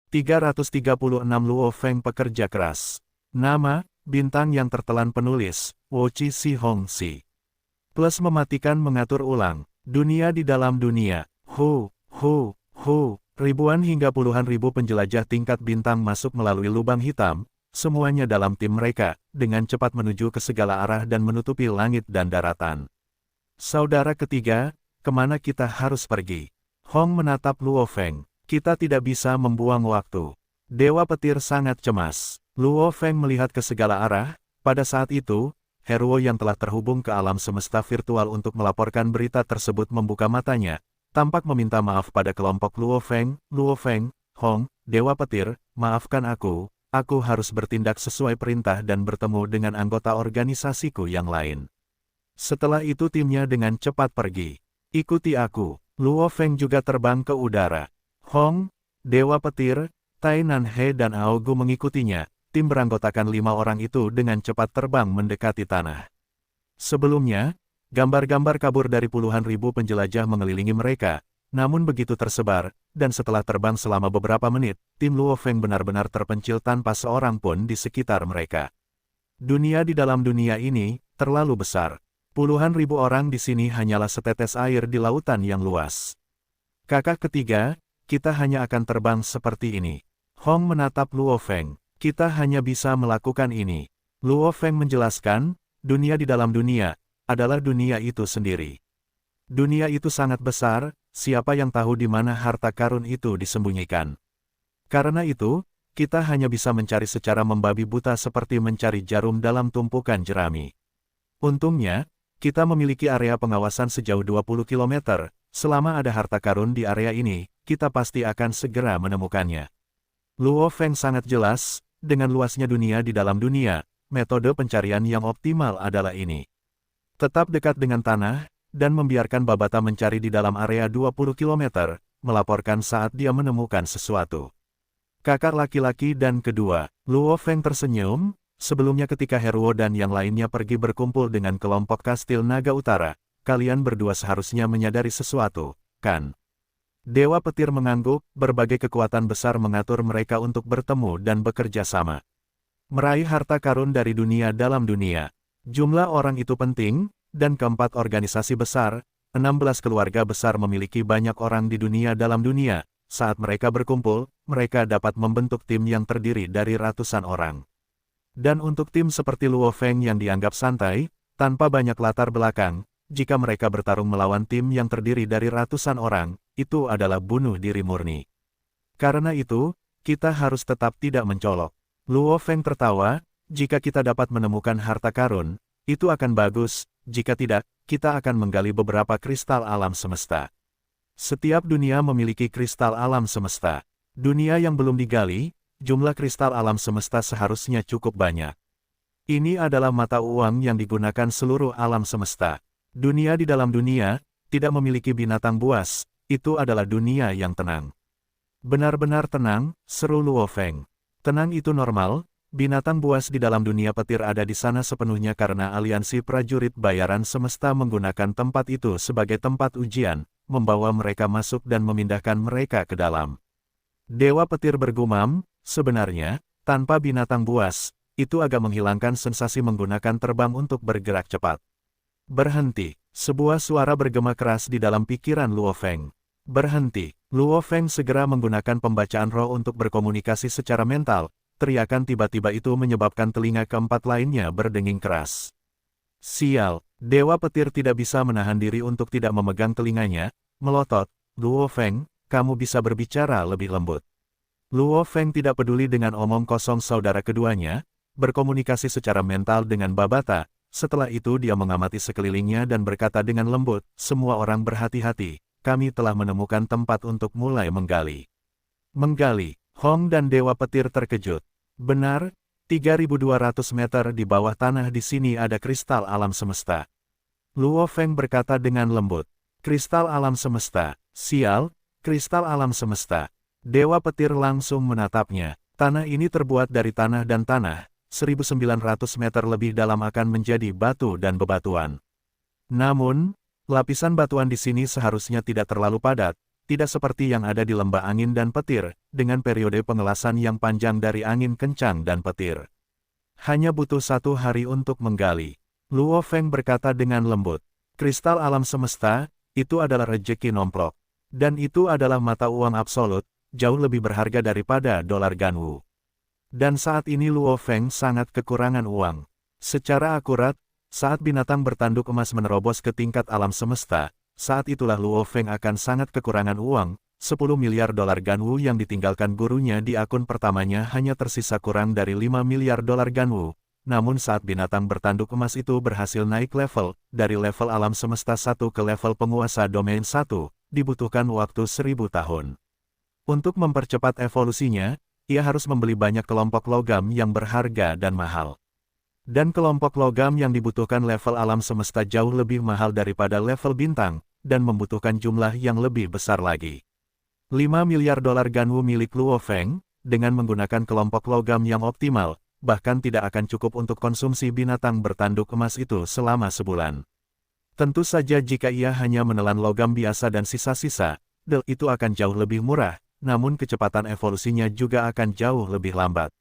336 Luo Feng pekerja keras. Nama, bintang yang tertelan penulis, Wochi Si Hong Si. Plus mematikan mengatur ulang, dunia di dalam dunia, ribuan hingga puluhan ribu penjelajah tingkat bintang masuk melalui lubang hitam, semuanya dalam tim mereka, dengan cepat menuju ke segala arah dan menutupi langit dan daratan. Saudara ketiga, kemana kita harus pergi? Hong menatap Luo Feng. Kita tidak bisa membuang waktu. Dewa petir sangat cemas. Luo Feng melihat ke segala arah. Pada saat itu, Heruo yang telah terhubung ke alam semesta virtual untuk melaporkan berita tersebut membuka matanya, tampak meminta maaf pada kelompok Luo Feng, Hong, Dewa Petir, maafkan aku harus bertindak sesuai perintah dan bertemu dengan anggota organisasiku yang lain. Setelah itu timnya dengan cepat pergi. Ikuti aku. Luo Feng juga terbang ke udara. Hong, Dewa Petir, Tai Nan He dan Aogu mengikutinya. Tim beranggotakan 5 orang itu dengan cepat terbang mendekati tanah. Sebelumnya, gambar-gambar kabur dari puluhan ribu penjelajah mengelilingi mereka, namun begitu tersebar, dan setelah terbang selama beberapa menit, tim Luo Feng benar-benar terpencil tanpa seorang pun di sekitar mereka. Dunia di dalam dunia ini terlalu besar. Puluhan ribu orang di sini hanyalah setetes air di lautan yang luas. Kakak ketiga, kita hanya akan terbang seperti ini. Hong menatap Luo Feng. Kita hanya bisa melakukan ini. Luo Feng menjelaskan, dunia di dalam dunia adalah dunia itu sendiri. Dunia itu sangat besar, siapa yang tahu di mana harta karun itu disembunyikan. Karena itu, kita hanya bisa mencari secara membabi buta seperti mencari jarum dalam tumpukan jerami. Untungnya, kita memiliki area pengawasan sejauh 20 km, selama ada harta karun di area ini, kita pasti akan segera menemukannya. Luo Feng sangat jelas, dengan luasnya dunia di dalam dunia, metode pencarian yang optimal adalah ini. Tetap dekat dengan tanah, dan membiarkan Babata mencari di dalam area 20 km, melaporkan saat dia menemukan sesuatu. Kakak laki-laki dan kedua, Luo Feng tersenyum, sebelumnya ketika Heruo dan yang lainnya pergi berkumpul dengan kelompok Kastil Naga Utara, kalian berdua seharusnya menyadari sesuatu, kan? Dewa Petir mengangguk, berbagai kekuatan besar mengatur mereka untuk bertemu dan bekerja sama. Meraih harta karun dari dunia dalam dunia. Jumlah orang itu penting, dan keempat organisasi besar, 16 keluarga besar memiliki banyak orang di dunia dalam dunia. Saat mereka berkumpul, mereka dapat membentuk tim yang terdiri dari ratusan orang. Dan untuk tim seperti Luo Feng yang dianggap santai, tanpa banyak latar belakang, jika mereka bertarung melawan tim yang terdiri dari ratusan orang, itu adalah bunuh diri murni. Karena itu, kita harus tetap tidak mencolok. Luo Feng tertawa, jika kita dapat menemukan harta karun, itu akan bagus, jika tidak, kita akan menggali beberapa kristal alam semesta. Setiap dunia memiliki kristal alam semesta. Dunia yang belum digali, jumlah kristal alam semesta seharusnya cukup banyak. Ini adalah mata uang yang digunakan seluruh alam semesta. Dunia di dalam dunia, tidak memiliki binatang buas, itu adalah dunia yang tenang. Benar-benar tenang, seru Luo Feng. Tenang itu normal, binatang buas di dalam dunia petir ada di sana sepenuhnya karena aliansi prajurit bayaran semesta menggunakan tempat itu sebagai tempat ujian, membawa mereka masuk dan memindahkan mereka ke dalam. Dewa Petir bergumam, sebenarnya, tanpa binatang buas, itu agak menghilangkan sensasi menggunakan terbang untuk bergerak cepat. Berhenti, sebuah suara bergema keras di dalam pikiran Luo Feng. Berhenti, Luo Feng segera menggunakan pembacaan roh untuk berkomunikasi secara mental, teriakan tiba-tiba itu menyebabkan telinga keempat lainnya berdenging keras. Sial, Dewa Petir tidak bisa menahan diri untuk tidak memegang telinganya, melotot, Luo Feng, kamu bisa berbicara lebih lembut. Luo Feng tidak peduli dengan omong kosong saudara keduanya, berkomunikasi secara mental dengan Babata. Setelah itu dia mengamati sekelilingnya dan berkata dengan lembut, semua orang berhati-hati, kami telah menemukan tempat untuk mulai menggali. Menggali, Hong dan Dewa Petir terkejut. Benar, 3.200 meter di bawah tanah di sini ada kristal alam semesta. Luo Feng berkata dengan lembut, kristal alam semesta, sial, kristal alam semesta. Dewa Petir langsung menatapnya, tanah ini terbuat dari tanah dan tanah. 1.900 meter lebih dalam akan menjadi batu dan bebatuan. Namun, lapisan batuan di sini seharusnya tidak terlalu padat, tidak seperti yang ada di lembah angin dan petir, dengan periode pengelasan yang panjang dari angin kencang dan petir. Hanya butuh 1 hari untuk menggali. Luo Feng berkata dengan lembut. Kristal alam semesta, itu adalah rejeki nomplok. Dan itu adalah mata uang absolut, jauh lebih berharga daripada dolar Ganwu. Dan saat ini Luo Feng sangat kekurangan uang. Secara akurat, saat binatang bertanduk emas menerobos ke tingkat alam semesta, saat itulah Luo Feng akan sangat kekurangan uang. 10 miliar dolar Ganwu yang ditinggalkan gurunya di akun pertamanya hanya tersisa kurang dari 5 miliar dolar Ganwu. Namun saat binatang bertanduk emas itu berhasil naik level, dari level alam semesta 1 ke level penguasa domain 1, dibutuhkan waktu 1000 tahun. Untuk mempercepat evolusinya, ia harus membeli banyak kelompok logam yang berharga dan mahal. Dan kelompok logam yang dibutuhkan level alam semesta jauh lebih mahal daripada level bintang, dan membutuhkan jumlah yang lebih besar lagi. 5 miliar dolar Ganwu milik Luo Feng, dengan menggunakan kelompok logam yang optimal, bahkan tidak akan cukup untuk konsumsi binatang bertanduk emas itu selama sebulan. Tentu saja jika ia hanya menelan logam biasa dan sisa-sisa, itu akan jauh lebih murah, namun kecepatan evolusinya juga akan jauh lebih lambat.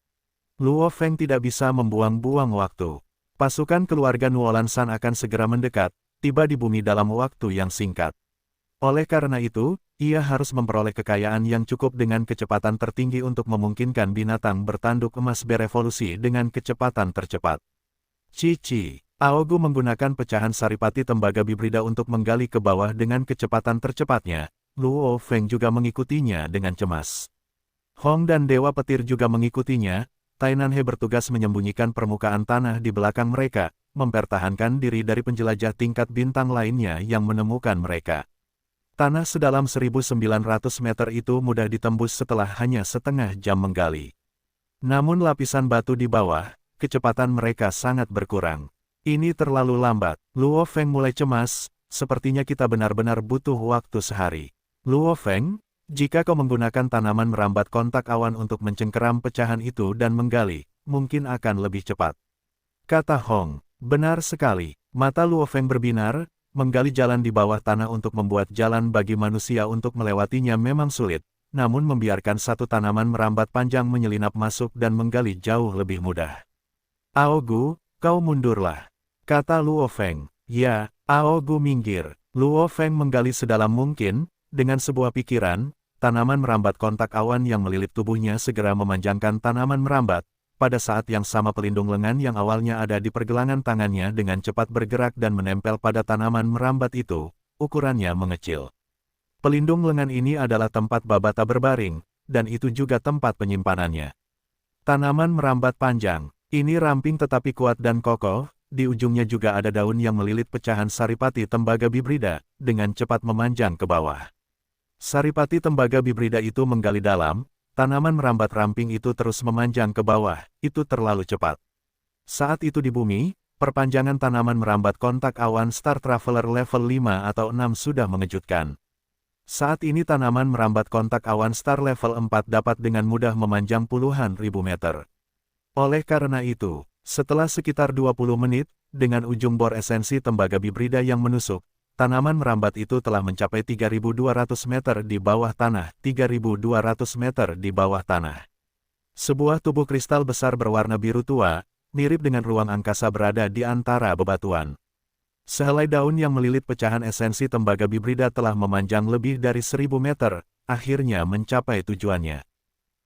Luo Feng tidak bisa membuang-buang waktu. Pasukan keluarga Nuolansan akan segera mendekat, tiba di bumi dalam waktu yang singkat. Oleh karena itu, ia harus memperoleh kekayaan yang cukup dengan kecepatan tertinggi untuk memungkinkan binatang bertanduk emas berevolusi dengan kecepatan tercepat. Cici, Aogu menggunakan pecahan saripati tembaga bibrida untuk menggali ke bawah dengan kecepatan tercepatnya. Luo Feng juga mengikutinya dengan cemas. Hong dan Dewa Petir juga mengikutinya. Tainanhe bertugas menyembunyikan permukaan tanah di belakang mereka, mempertahankan diri dari penjelajah tingkat bintang lainnya yang menemukan mereka. Tanah sedalam 1.900 meter itu mudah ditembus setelah hanya setengah jam menggali. Namun lapisan batu di bawah, kecepatan mereka sangat berkurang. Ini terlalu lambat. Luo Feng mulai cemas, sepertinya kita benar-benar butuh waktu sehari. Luo Feng, jika kau menggunakan tanaman merambat kontak awan untuk mencengkeram pecahan itu dan menggali, mungkin akan lebih cepat. Kata Hong, benar sekali. Mata Luo Feng berbinar, menggali jalan di bawah tanah untuk membuat jalan bagi manusia untuk melewatinya memang sulit, namun membiarkan satu tanaman merambat panjang menyelinap masuk dan menggali jauh lebih mudah. Aogu, kau mundurlah. Kata Luo Feng. Ya, Aogu minggir. Luo Feng menggali sedalam mungkin, dengan sebuah pikiran, tanaman merambat kontak awan yang melilit tubuhnya segera memanjangkan tanaman merambat. Pada saat yang sama pelindung lengan yang awalnya ada di pergelangan tangannya dengan cepat bergerak dan menempel pada tanaman merambat itu, ukurannya mengecil. Pelindung lengan ini adalah tempat Babata berbaring, dan itu juga tempat penyimpanannya. Tanaman merambat panjang, ini ramping tetapi kuat dan kokoh, di ujungnya juga ada daun yang melilit pecahan saripati tembaga bibrida, dengan cepat memanjang ke bawah. Saripati tembaga bibrida itu menggali dalam, tanaman merambat ramping itu terus memanjang ke bawah, itu terlalu cepat. Saat itu di bumi, perpanjangan tanaman merambat kontak awan Star Traveler level 5 atau 6 sudah mengejutkan. Saat ini tanaman merambat kontak awan Star level 4 dapat dengan mudah memanjang puluhan ribu meter. Oleh karena itu, setelah sekitar 20 menit, dengan ujung bor esensi tembaga bibrida yang menusuk, tanaman merambat itu telah mencapai 3.200 meter di bawah tanah, 3.200 meter di bawah tanah. Sebuah tubuh kristal besar berwarna biru tua, mirip dengan ruang angkasa berada di antara bebatuan. Sehelai daun yang melilit pecahan esensi tembaga bibrida telah memanjang lebih dari 1.000 meter, akhirnya mencapai tujuannya.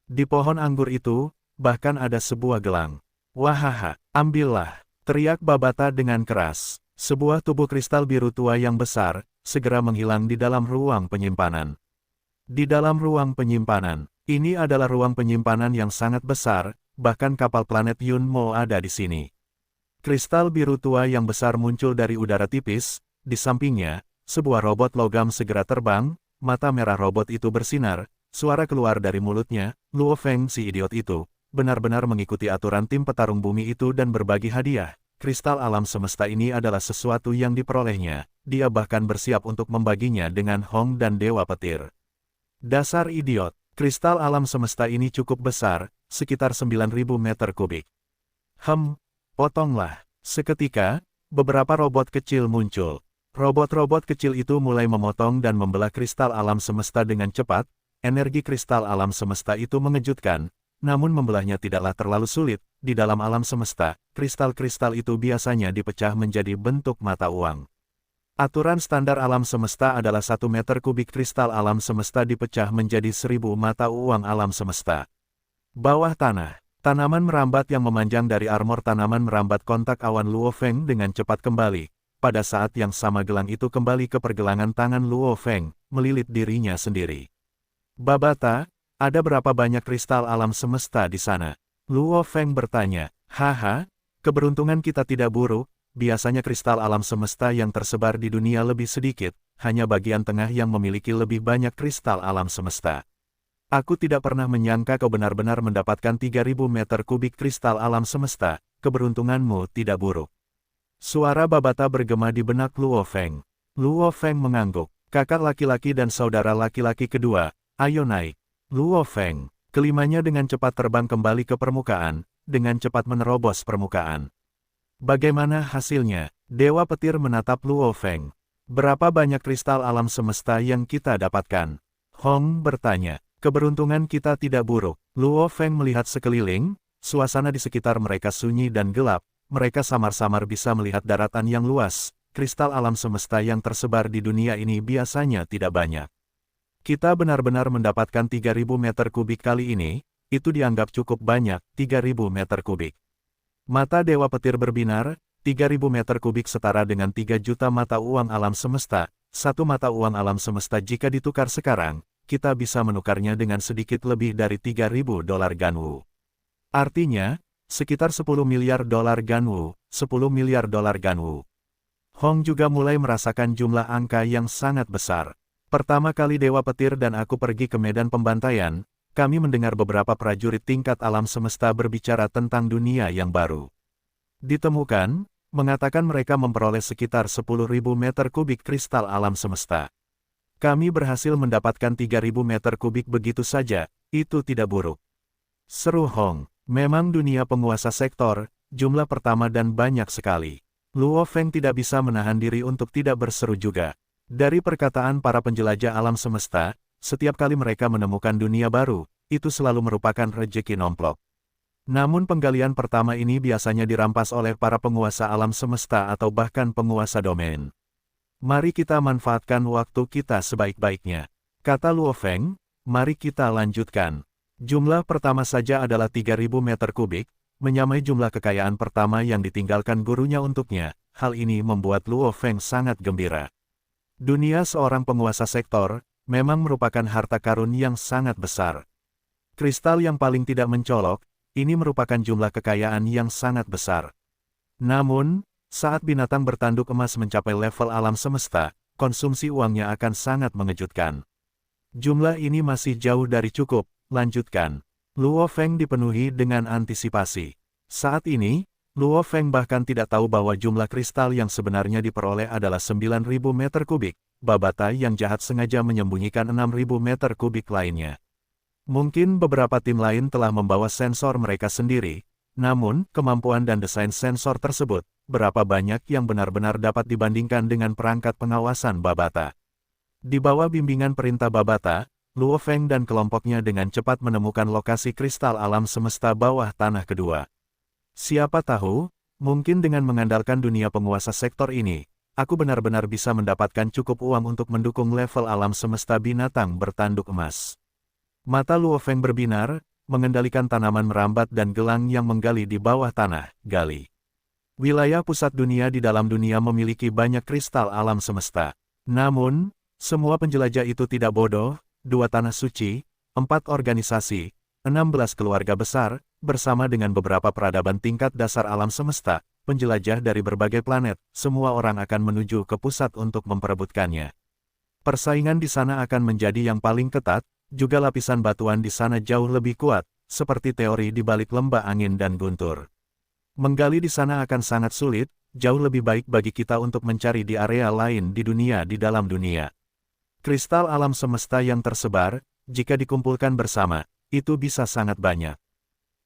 Di pohon anggur itu, bahkan ada sebuah gelang. Wahaha, ambillah, teriak Babata dengan keras. Sebuah tubuh kristal biru tua yang besar, segera menghilang di dalam ruang penyimpanan. Di dalam ruang penyimpanan, ini adalah ruang penyimpanan yang sangat besar, bahkan kapal planet Yunmo ada di sini. Kristal biru tua yang besar muncul dari udara tipis, di sampingnya, sebuah robot logam segera terbang, mata merah robot itu bersinar, suara keluar dari mulutnya, Luo Feng si idiot itu, benar-benar mengikuti aturan tim petarung bumi itu dan berbagi hadiah. Kristal alam semesta ini adalah sesuatu yang diperolehnya, dia bahkan bersiap untuk membaginya dengan Hong dan Dewa Petir. Dasar idiot, kristal alam semesta ini cukup besar, sekitar 9.000 meter kubik. Potonglah. Seketika, beberapa robot kecil muncul. Robot-robot kecil itu mulai memotong dan membelah kristal alam semesta dengan cepat. Energi kristal alam semesta itu mengejutkan, namun membelahnya tidaklah terlalu sulit. Di dalam alam semesta, kristal-kristal itu biasanya dipecah menjadi bentuk mata uang. Aturan standar alam semesta adalah 1 meter kubik kristal alam semesta dipecah menjadi 1000 mata uang alam semesta. Bawah tanah, tanaman merambat yang memanjang dari armor tanaman merambat kontak awan Luo Feng dengan cepat kembali. Pada saat yang sama gelang itu kembali ke pergelangan tangan Luo Feng, melilit dirinya sendiri. Babata, ada berapa banyak kristal alam semesta di sana? Luo Feng bertanya. Haha, keberuntungan kita tidak buruk. Biasanya kristal alam semesta yang tersebar di dunia lebih sedikit, hanya bagian tengah yang memiliki lebih banyak kristal alam semesta. Aku tidak pernah menyangka kau benar-benar mendapatkan 3000 meter kubik kristal alam semesta, keberuntunganmu tidak buruk. Suara Babata bergema di benak Luo Feng. Luo Feng mengangguk, kakak laki-laki dan saudara laki-laki kedua, ayo naik. Luo Feng, kelimanya dengan cepat terbang kembali ke permukaan, dengan cepat menerobos permukaan. Bagaimana hasilnya? Dewa Petir menatap Luo Feng. Berapa banyak kristal alam semesta yang kita dapatkan? Hong bertanya. Keberuntungan kita tidak buruk. Luo Feng melihat sekeliling, suasana di sekitar mereka sunyi dan gelap. Mereka samar-samar bisa melihat daratan yang luas. Kristal alam semesta yang tersebar di dunia ini biasanya tidak banyak. Kita benar-benar mendapatkan 3000 meter kubik kali ini, itu dianggap cukup banyak, 3000 meter kubik. Mata Dewa Petir berbinar, 3000 meter kubik setara dengan 3 juta mata uang alam semesta. 1 mata uang alam semesta jika ditukar sekarang, kita bisa menukarnya dengan sedikit lebih dari 3000 dolar Ganwu. Artinya, sekitar 10 miliar dolar Ganwu, 10 miliar dolar Ganwu. Hong juga mulai merasakan jumlah angka yang sangat besar. Pertama kali Dewa Petir dan aku pergi ke medan pembantaian, kami mendengar beberapa prajurit tingkat alam semesta berbicara tentang dunia yang baru. Ditemukan, mengatakan mereka memperoleh sekitar 10.000 meter kubik kristal alam semesta. Kami berhasil mendapatkan 3.000 meter kubik begitu saja, itu tidak buruk. Seru Hong, memang dunia penguasa sektor, jumlah pertama dan banyak sekali. Luo Feng tidak bisa menahan diri untuk tidak berseru juga. Dari perkataan para penjelajah alam semesta, setiap kali mereka menemukan dunia baru, itu selalu merupakan rejeki nomplok. Namun penggalian pertama ini biasanya dirampas oleh para penguasa alam semesta atau bahkan penguasa domain. Mari kita manfaatkan waktu kita sebaik-baiknya. Kata Luo Feng, mari kita lanjutkan. Jumlah pertama saja adalah 3000 meter kubik, menyamai jumlah kekayaan pertama yang ditinggalkan gurunya untuknya. Hal ini membuat Luo Feng sangat gembira. Dunia seorang penguasa sektor memang merupakan harta karun yang sangat besar. Kristal yang paling tidak mencolok, ini merupakan jumlah kekayaan yang sangat besar. Namun, saat binatang bertanduk emas mencapai level alam semesta, konsumsi uangnya akan sangat mengejutkan. Jumlah ini masih jauh dari cukup, lanjutkan. Luo Feng dipenuhi dengan antisipasi. Saat ini, Luo Feng bahkan tidak tahu bahwa jumlah kristal yang sebenarnya diperoleh adalah 9.000 meter kubik. Babata yang jahat sengaja menyembunyikan 6.000 meter kubik lainnya. Mungkin beberapa tim lain telah membawa sensor mereka sendiri, namun kemampuan dan desain sensor tersebut, berapa banyak yang benar-benar dapat dibandingkan dengan perangkat pengawasan Babata. Di bawah bimbingan perintah Babata, Luo Feng dan kelompoknya dengan cepat menemukan lokasi kristal alam semesta bawah tanah kedua. Siapa tahu, mungkin dengan mengandalkan dunia penguasa sektor ini, aku benar-benar bisa mendapatkan cukup uang untuk mendukung level alam semesta binatang bertanduk emas. Mata Luo Feng berbinar, mengendalikan tanaman merambat dan gelang yang menggali di bawah tanah, gali. Wilayah pusat dunia di dalam dunia memiliki banyak kristal alam semesta. Namun, semua penjelajah itu tidak bodoh, 2 tanah suci, 4 organisasi, 16 keluarga besar, bersama dengan beberapa peradaban tingkat dasar alam semesta, penjelajah dari berbagai planet, semua orang akan menuju ke pusat untuk memperebutkannya. Persaingan di sana akan menjadi yang paling ketat, juga lapisan batuan di sana jauh lebih kuat, seperti teori di balik lembah angin dan guntur. Menggali di sana akan sangat sulit, jauh lebih baik bagi kita untuk mencari di area lain di dunia di dalam dunia. Kristal alam semesta yang tersebar, jika dikumpulkan bersama, itu bisa sangat banyak.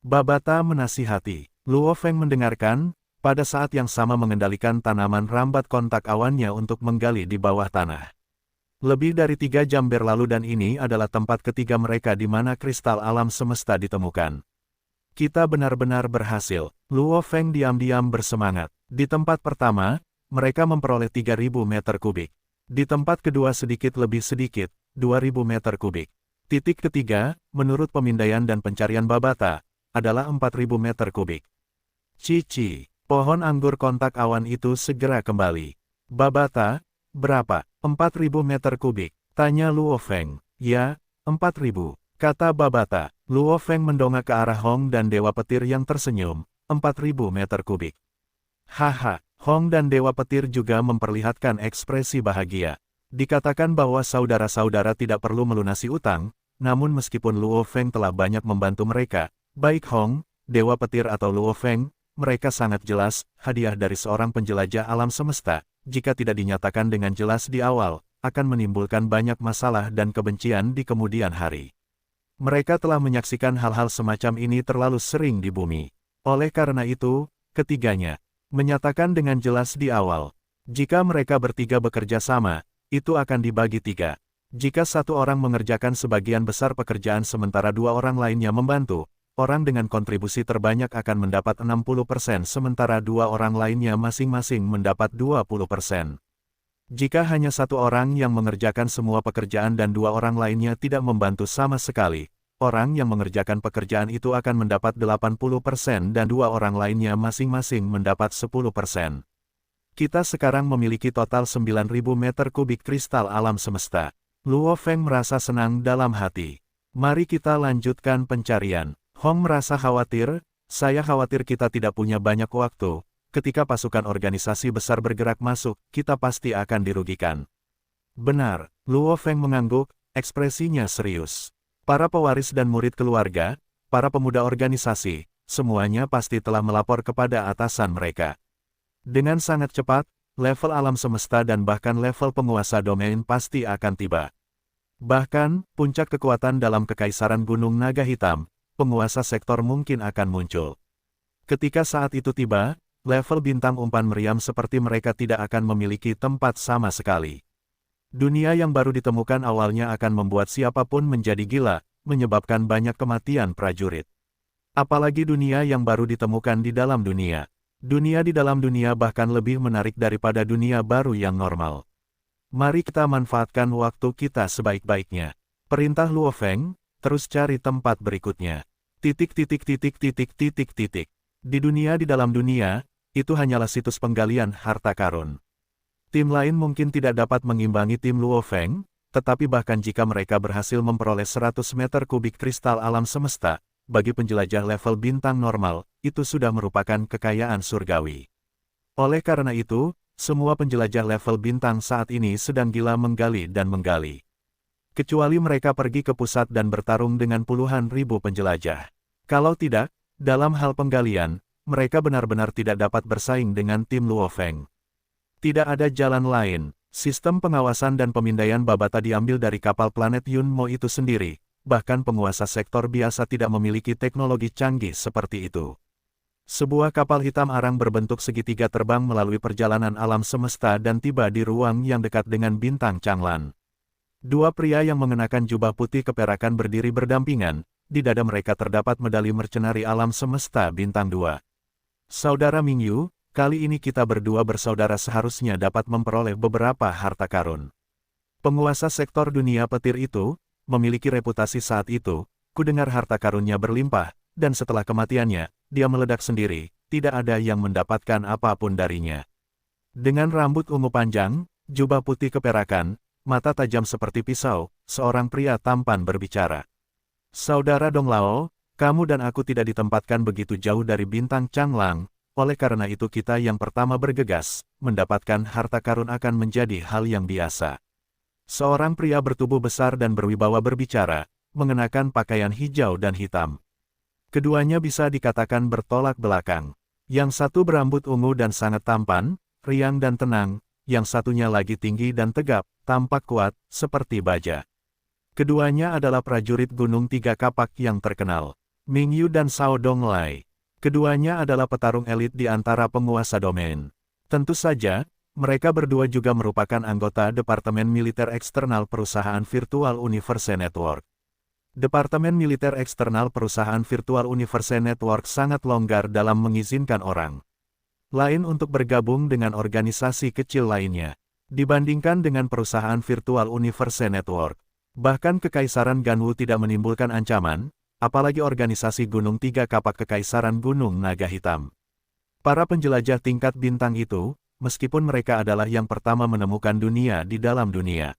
Babata menasihati. Luo Feng mendengarkan, pada saat yang sama mengendalikan tanaman rambat kontak awannya untuk menggali di bawah tanah. Lebih dari 3 jam berlalu dan ini adalah tempat ketiga mereka di mana kristal alam semesta ditemukan. Kita benar-benar berhasil. Luo Feng diam-diam bersemangat. Di tempat pertama, mereka memperoleh 3.000 meter kubik. Di tempat kedua sedikit lebih sedikit, 2.000 meter kubik. Titik ketiga, menurut pemindaian dan pencarian Babata, adalah 4.000 meter kubik. Cici, pohon anggur kontak awan itu segera kembali. Babata, berapa? 4.000 meter kubik, tanya Luo Feng. Ya, 4.000, kata Babata. Luo Feng mendongak ke arah Hong dan Dewa Petir yang tersenyum, 4.000 meter kubik. Haha, Hong dan Dewa Petir juga memperlihatkan ekspresi bahagia. Dikatakan bahwa saudara-saudara tidak perlu melunasi utang, namun meskipun Luo Feng telah banyak membantu mereka, baik Hong, Dewa Petir atau Luo Feng, mereka sangat jelas, hadiah dari seorang penjelajah alam semesta, jika tidak dinyatakan dengan jelas di awal, akan menimbulkan banyak masalah dan kebencian di kemudian hari. Mereka telah menyaksikan hal-hal semacam ini terlalu sering di bumi. Oleh karena itu, ketiganya menyatakan dengan jelas di awal, jika mereka bertiga bekerja sama, itu akan dibagi 3. Jika satu orang mengerjakan sebagian besar pekerjaan sementara 2 orang lainnya membantu, orang dengan kontribusi terbanyak akan mendapat 60% sementara 2 orang lainnya masing-masing mendapat 20%. Jika hanya satu orang yang mengerjakan semua pekerjaan dan 2 orang lainnya tidak membantu sama sekali, orang yang mengerjakan pekerjaan itu akan mendapat 80% dan 2 orang lainnya masing-masing mendapat 10%. Kita sekarang memiliki total 9.000 meter kubik kristal alam semesta. Luo Feng merasa senang dalam hati. Mari kita lanjutkan pencarian. Hong merasa khawatir, saya khawatir kita tidak punya banyak waktu. Ketika pasukan organisasi besar bergerak masuk, kita pasti akan dirugikan. Benar, Luo Feng mengangguk, ekspresinya serius. Para pewaris dan murid keluarga, para pemuda organisasi, semuanya pasti telah melapor kepada atasan mereka. Dengan sangat cepat, level alam semesta dan bahkan level penguasa domain pasti akan tiba. Bahkan, puncak kekuatan dalam kekaisaran Gunung Naga Hitam, penguasa sektor mungkin akan muncul. Ketika saat itu tiba, level bintang umpan meriam seperti mereka tidak akan memiliki tempat sama sekali. Dunia yang baru ditemukan awalnya akan membuat siapapun menjadi gila, menyebabkan banyak kematian prajurit. Apalagi dunia yang baru ditemukan di dalam dunia. Dunia di dalam dunia bahkan lebih menarik daripada dunia baru yang normal. Mari kita manfaatkan waktu kita sebaik-baiknya. Perintah Luo Feng, terus cari tempat berikutnya. Titik. Di dunia di dalam dunia, itu hanyalah situs penggalian harta karun. Tim lain mungkin tidak dapat mengimbangi tim Luo Feng, tetapi bahkan jika mereka berhasil memperoleh 100 meter kubik kristal alam semesta, bagi penjelajah level bintang normal, itu sudah merupakan kekayaan surgawi. Oleh karena itu, semua penjelajah level bintang saat ini sedang gila menggali dan menggali. Kecuali mereka pergi ke pusat dan bertarung dengan puluhan ribu penjelajah. Kalau tidak, dalam hal penggalian, mereka benar-benar tidak dapat bersaing dengan tim Luo Feng. Tidak ada jalan lain, sistem pengawasan dan pemindaian Babata diambil dari kapal planet Yunmo itu sendiri. Bahkan penguasa sektor biasa tidak memiliki teknologi canggih seperti itu. Sebuah kapal hitam arang berbentuk segitiga terbang melalui perjalanan alam semesta dan tiba di ruang yang dekat dengan bintang Changlan. 2 pria yang mengenakan jubah putih keperakan berdiri berdampingan, di dada mereka terdapat medali mercenari alam semesta bintang 2. Saudara Mingyu, kali ini kita berdua bersaudara seharusnya dapat memperoleh beberapa harta karun. Penguasa sektor dunia petir itu, memiliki reputasi saat itu, ku dengar harta karunnya berlimpah, dan setelah kematiannya, dia meledak sendiri, tidak ada yang mendapatkan apapun darinya. Dengan rambut ungu panjang, jubah putih keperakan, mata tajam seperti pisau, seorang pria tampan berbicara. Saudara Dong Lao, kamu dan aku tidak ditempatkan begitu jauh dari bintang Changlang, oleh karena itu kita yang pertama bergegas, mendapatkan harta karun akan menjadi hal yang biasa. Seorang pria bertubuh besar dan berwibawa berbicara, mengenakan pakaian hijau dan hitam. Keduanya bisa dikatakan bertolak belakang. Yang satu berambut ungu dan sangat tampan, riang dan tenang, yang satunya lagi tinggi dan tegap, tampak kuat, seperti baja. Keduanya adalah prajurit Gunung Tiga Kapak yang terkenal, Mingyu dan Sao Donglai. Keduanya adalah petarung elit di antara penguasa domain. Tentu saja, mereka berdua juga merupakan anggota Departemen Militer Eksternal Perusahaan Virtual Universe Network. Departemen Militer Eksternal Perusahaan Virtual Universe Network sangat longgar dalam mengizinkan orang lain untuk bergabung dengan organisasi kecil lainnya, dibandingkan dengan perusahaan Virtual Universe Network. Bahkan Kekaisaran Ganwu tidak menimbulkan ancaman, apalagi organisasi Gunung Tiga Kapak Kekaisaran Gunung Naga Hitam. Para penjelajah tingkat bintang itu, meskipun mereka adalah yang pertama menemukan dunia di dalam dunia.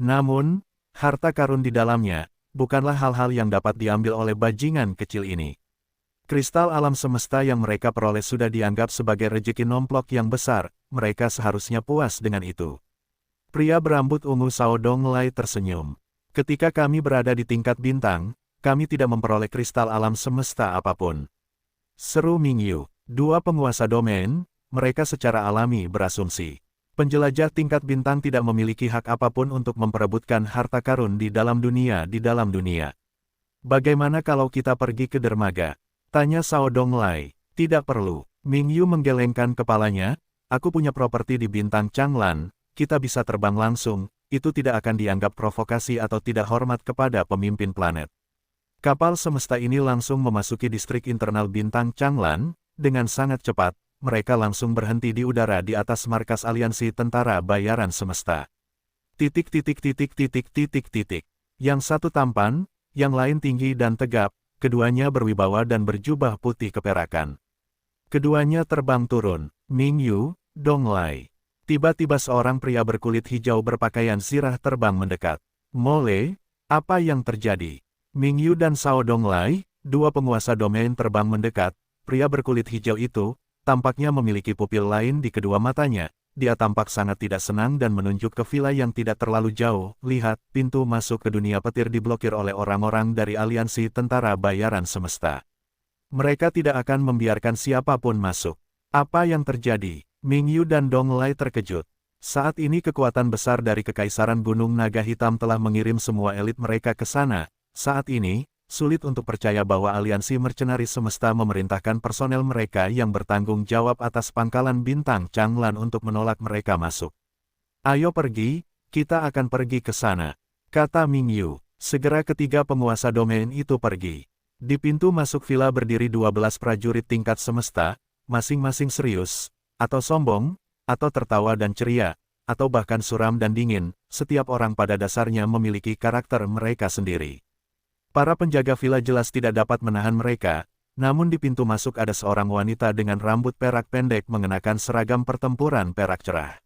Namun, harta karun di dalamnya, bukanlah hal-hal yang dapat diambil oleh bajingan kecil ini. Kristal alam semesta yang mereka peroleh sudah dianggap sebagai rejeki nomplok yang besar, mereka seharusnya puas dengan itu. Pria berambut ungu Sao Donglai tersenyum. Ketika kami berada di tingkat bintang, kami tidak memperoleh kristal alam semesta apapun. Seru Mingyu, dua penguasa domain, mereka secara alami berasumsi. Penjelajah tingkat bintang tidak memiliki hak apapun untuk memperebutkan harta karun di dalam dunia. Bagaimana kalau kita pergi ke dermaga? Tanya Sao Donglai. Tidak perlu. Mingyu menggelengkan kepalanya. Aku punya properti di bintang Changlan, kita bisa terbang langsung, itu tidak akan dianggap provokasi atau tidak hormat kepada pemimpin planet. Kapal semesta ini langsung memasuki distrik internal bintang Changlan, dengan sangat cepat, mereka langsung berhenti di udara di atas markas aliansi tentara bayaran semesta. Yang satu tampan, yang lain tinggi dan tegap, keduanya berwibawa dan berjubah putih keperakan. Keduanya terbang turun, Mingyu, Donglai. Tiba-tiba seorang pria berkulit hijau berpakaian zirah terbang mendekat. Mole, apa yang terjadi? Mingyu dan Sao Donglai, dua penguasa domain terbang mendekat. Pria berkulit hijau itu, tampaknya memiliki pupil lain di kedua matanya. Dia tampak sangat tidak senang dan menunjuk ke villa yang tidak terlalu jauh. Lihat, pintu masuk ke dunia petir diblokir oleh orang-orang dari aliansi tentara bayaran semesta. Mereka tidak akan membiarkan siapapun masuk. Apa yang terjadi? Mingyu dan Donglai terkejut. Saat ini kekuatan besar dari Kekaisaran Gunung Naga Hitam telah mengirim semua elit mereka ke sana. Saat ini, sulit untuk percaya bahwa aliansi mercenaris semesta memerintahkan personel mereka yang bertanggung jawab atas pangkalan bintang Changlan untuk menolak mereka masuk. Ayo pergi, kita akan pergi ke sana, kata Mingyu. Segera ketiga penguasa domain itu pergi. Di pintu masuk villa berdiri 12 prajurit tingkat semesta, masing-masing serius, atau sombong, atau tertawa dan ceria, atau bahkan suram dan dingin. Setiap orang pada dasarnya memiliki karakter mereka sendiri. Para penjaga villa jelas tidak dapat menahan mereka, namun di pintu masuk ada seorang wanita dengan rambut perak pendek mengenakan seragam pertempuran perak cerah.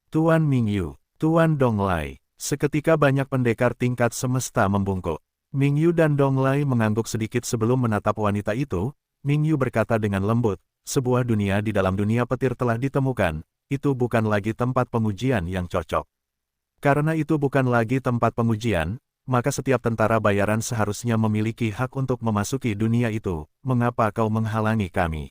Tuan Mingyu, Tuan Donglai. Seketika banyak pendekar tingkat semesta membungkuk. Mingyu dan Donglai mengangguk sedikit sebelum menatap wanita itu. Mingyu berkata dengan lembut, sebuah dunia di dalam dunia petir telah ditemukan, itu bukan lagi tempat pengujian yang cocok. Karena itu bukan lagi tempat pengujian, maka setiap tentara bayaran seharusnya memiliki hak untuk memasuki dunia itu. Mengapa kau menghalangi kami?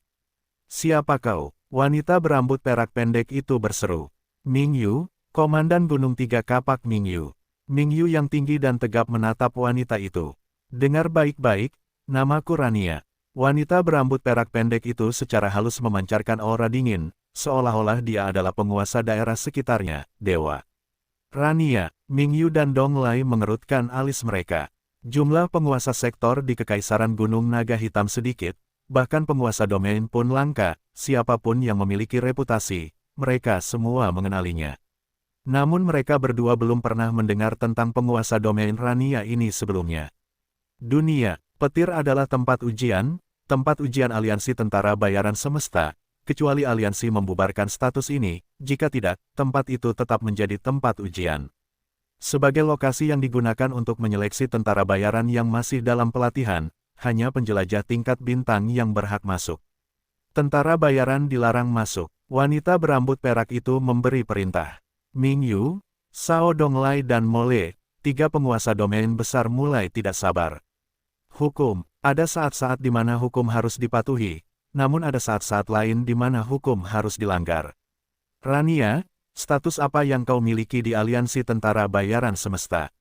Siapa kau? Wanita berambut perak pendek itu berseru. Mingyu, Komandan Gunung Tiga Kapak Mingyu. Mingyu yang tinggi dan tegap menatap wanita itu. Dengar baik-baik, namaku Rania. Wanita berambut perak pendek itu secara halus memancarkan aura dingin, seolah-olah dia adalah penguasa daerah sekitarnya, dewa. Rania, Mingyu dan Donglai mengerutkan alis mereka. Jumlah penguasa sektor di Kekaisaran Gunung Naga Hitam sedikit, bahkan penguasa domain pun langka, siapapun yang memiliki reputasi, mereka semua mengenalinya. Namun mereka berdua belum pernah mendengar tentang penguasa domain Rania ini sebelumnya. Dunia petir adalah tempat ujian aliansi tentara bayaran semesta. Kecuali aliansi membubarkan status ini, jika tidak, tempat itu tetap menjadi tempat ujian. Sebagai lokasi yang digunakan untuk menyeleksi tentara bayaran yang masih dalam pelatihan, hanya penjelajah tingkat bintang yang berhak masuk. Tentara bayaran dilarang masuk. Wanita berambut perak itu memberi perintah. Mingyu, Sao Donglai dan Mole, tiga penguasa domain besar mulai tidak sabar. Hukum, ada saat-saat di mana hukum harus dipatuhi. Namun ada saat-saat lain di mana hukum harus dilanggar. Rania, status apa yang kau miliki di aliansi tentara bayaran semesta?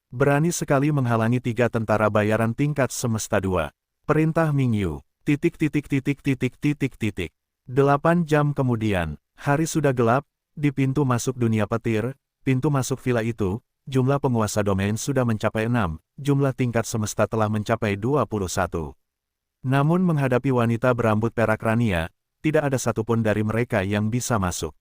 Berani sekali menghalangi tiga tentara bayaran tingkat semesta 2. Perintah Mingyu. 8 jam kemudian, hari sudah gelap, di pintu masuk dunia petir, pintu masuk villa itu, jumlah penguasa domain sudah mencapai 6, jumlah tingkat semesta telah mencapai 21. Namun menghadapi wanita berambut perak Rania, tidak ada satupun dari mereka yang bisa masuk.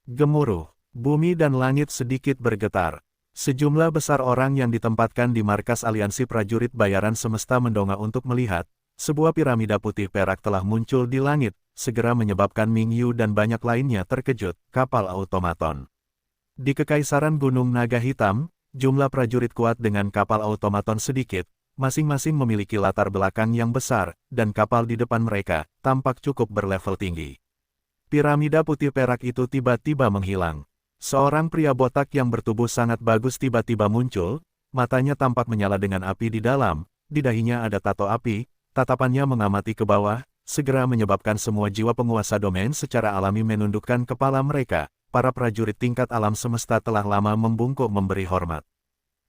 Gemuruh, bumi dan langit sedikit bergetar. Sejumlah besar orang yang ditempatkan di markas aliansi prajurit bayaran semesta mendongak untuk melihat, sebuah piramida putih perak telah muncul di langit, segera menyebabkan Ming Yu dan banyak lainnya terkejut, kapal automaton. Di Kekaisaran Gunung Naga Hitam, jumlah prajurit kuat dengan kapal automaton sedikit, masing-masing memiliki latar belakang yang besar, dan kapal di depan mereka, tampak cukup berlevel tinggi. Piramida putih perak itu tiba-tiba menghilang. Seorang pria botak yang bertubuh sangat bagus tiba-tiba muncul, matanya tampak menyala dengan api di dalam, di dahinya ada tato api, tatapannya mengamati ke bawah, segera menyebabkan semua jiwa penguasa domain secara alami menundukkan kepala mereka. Para prajurit tingkat alam semesta telah lama membungkuk memberi hormat.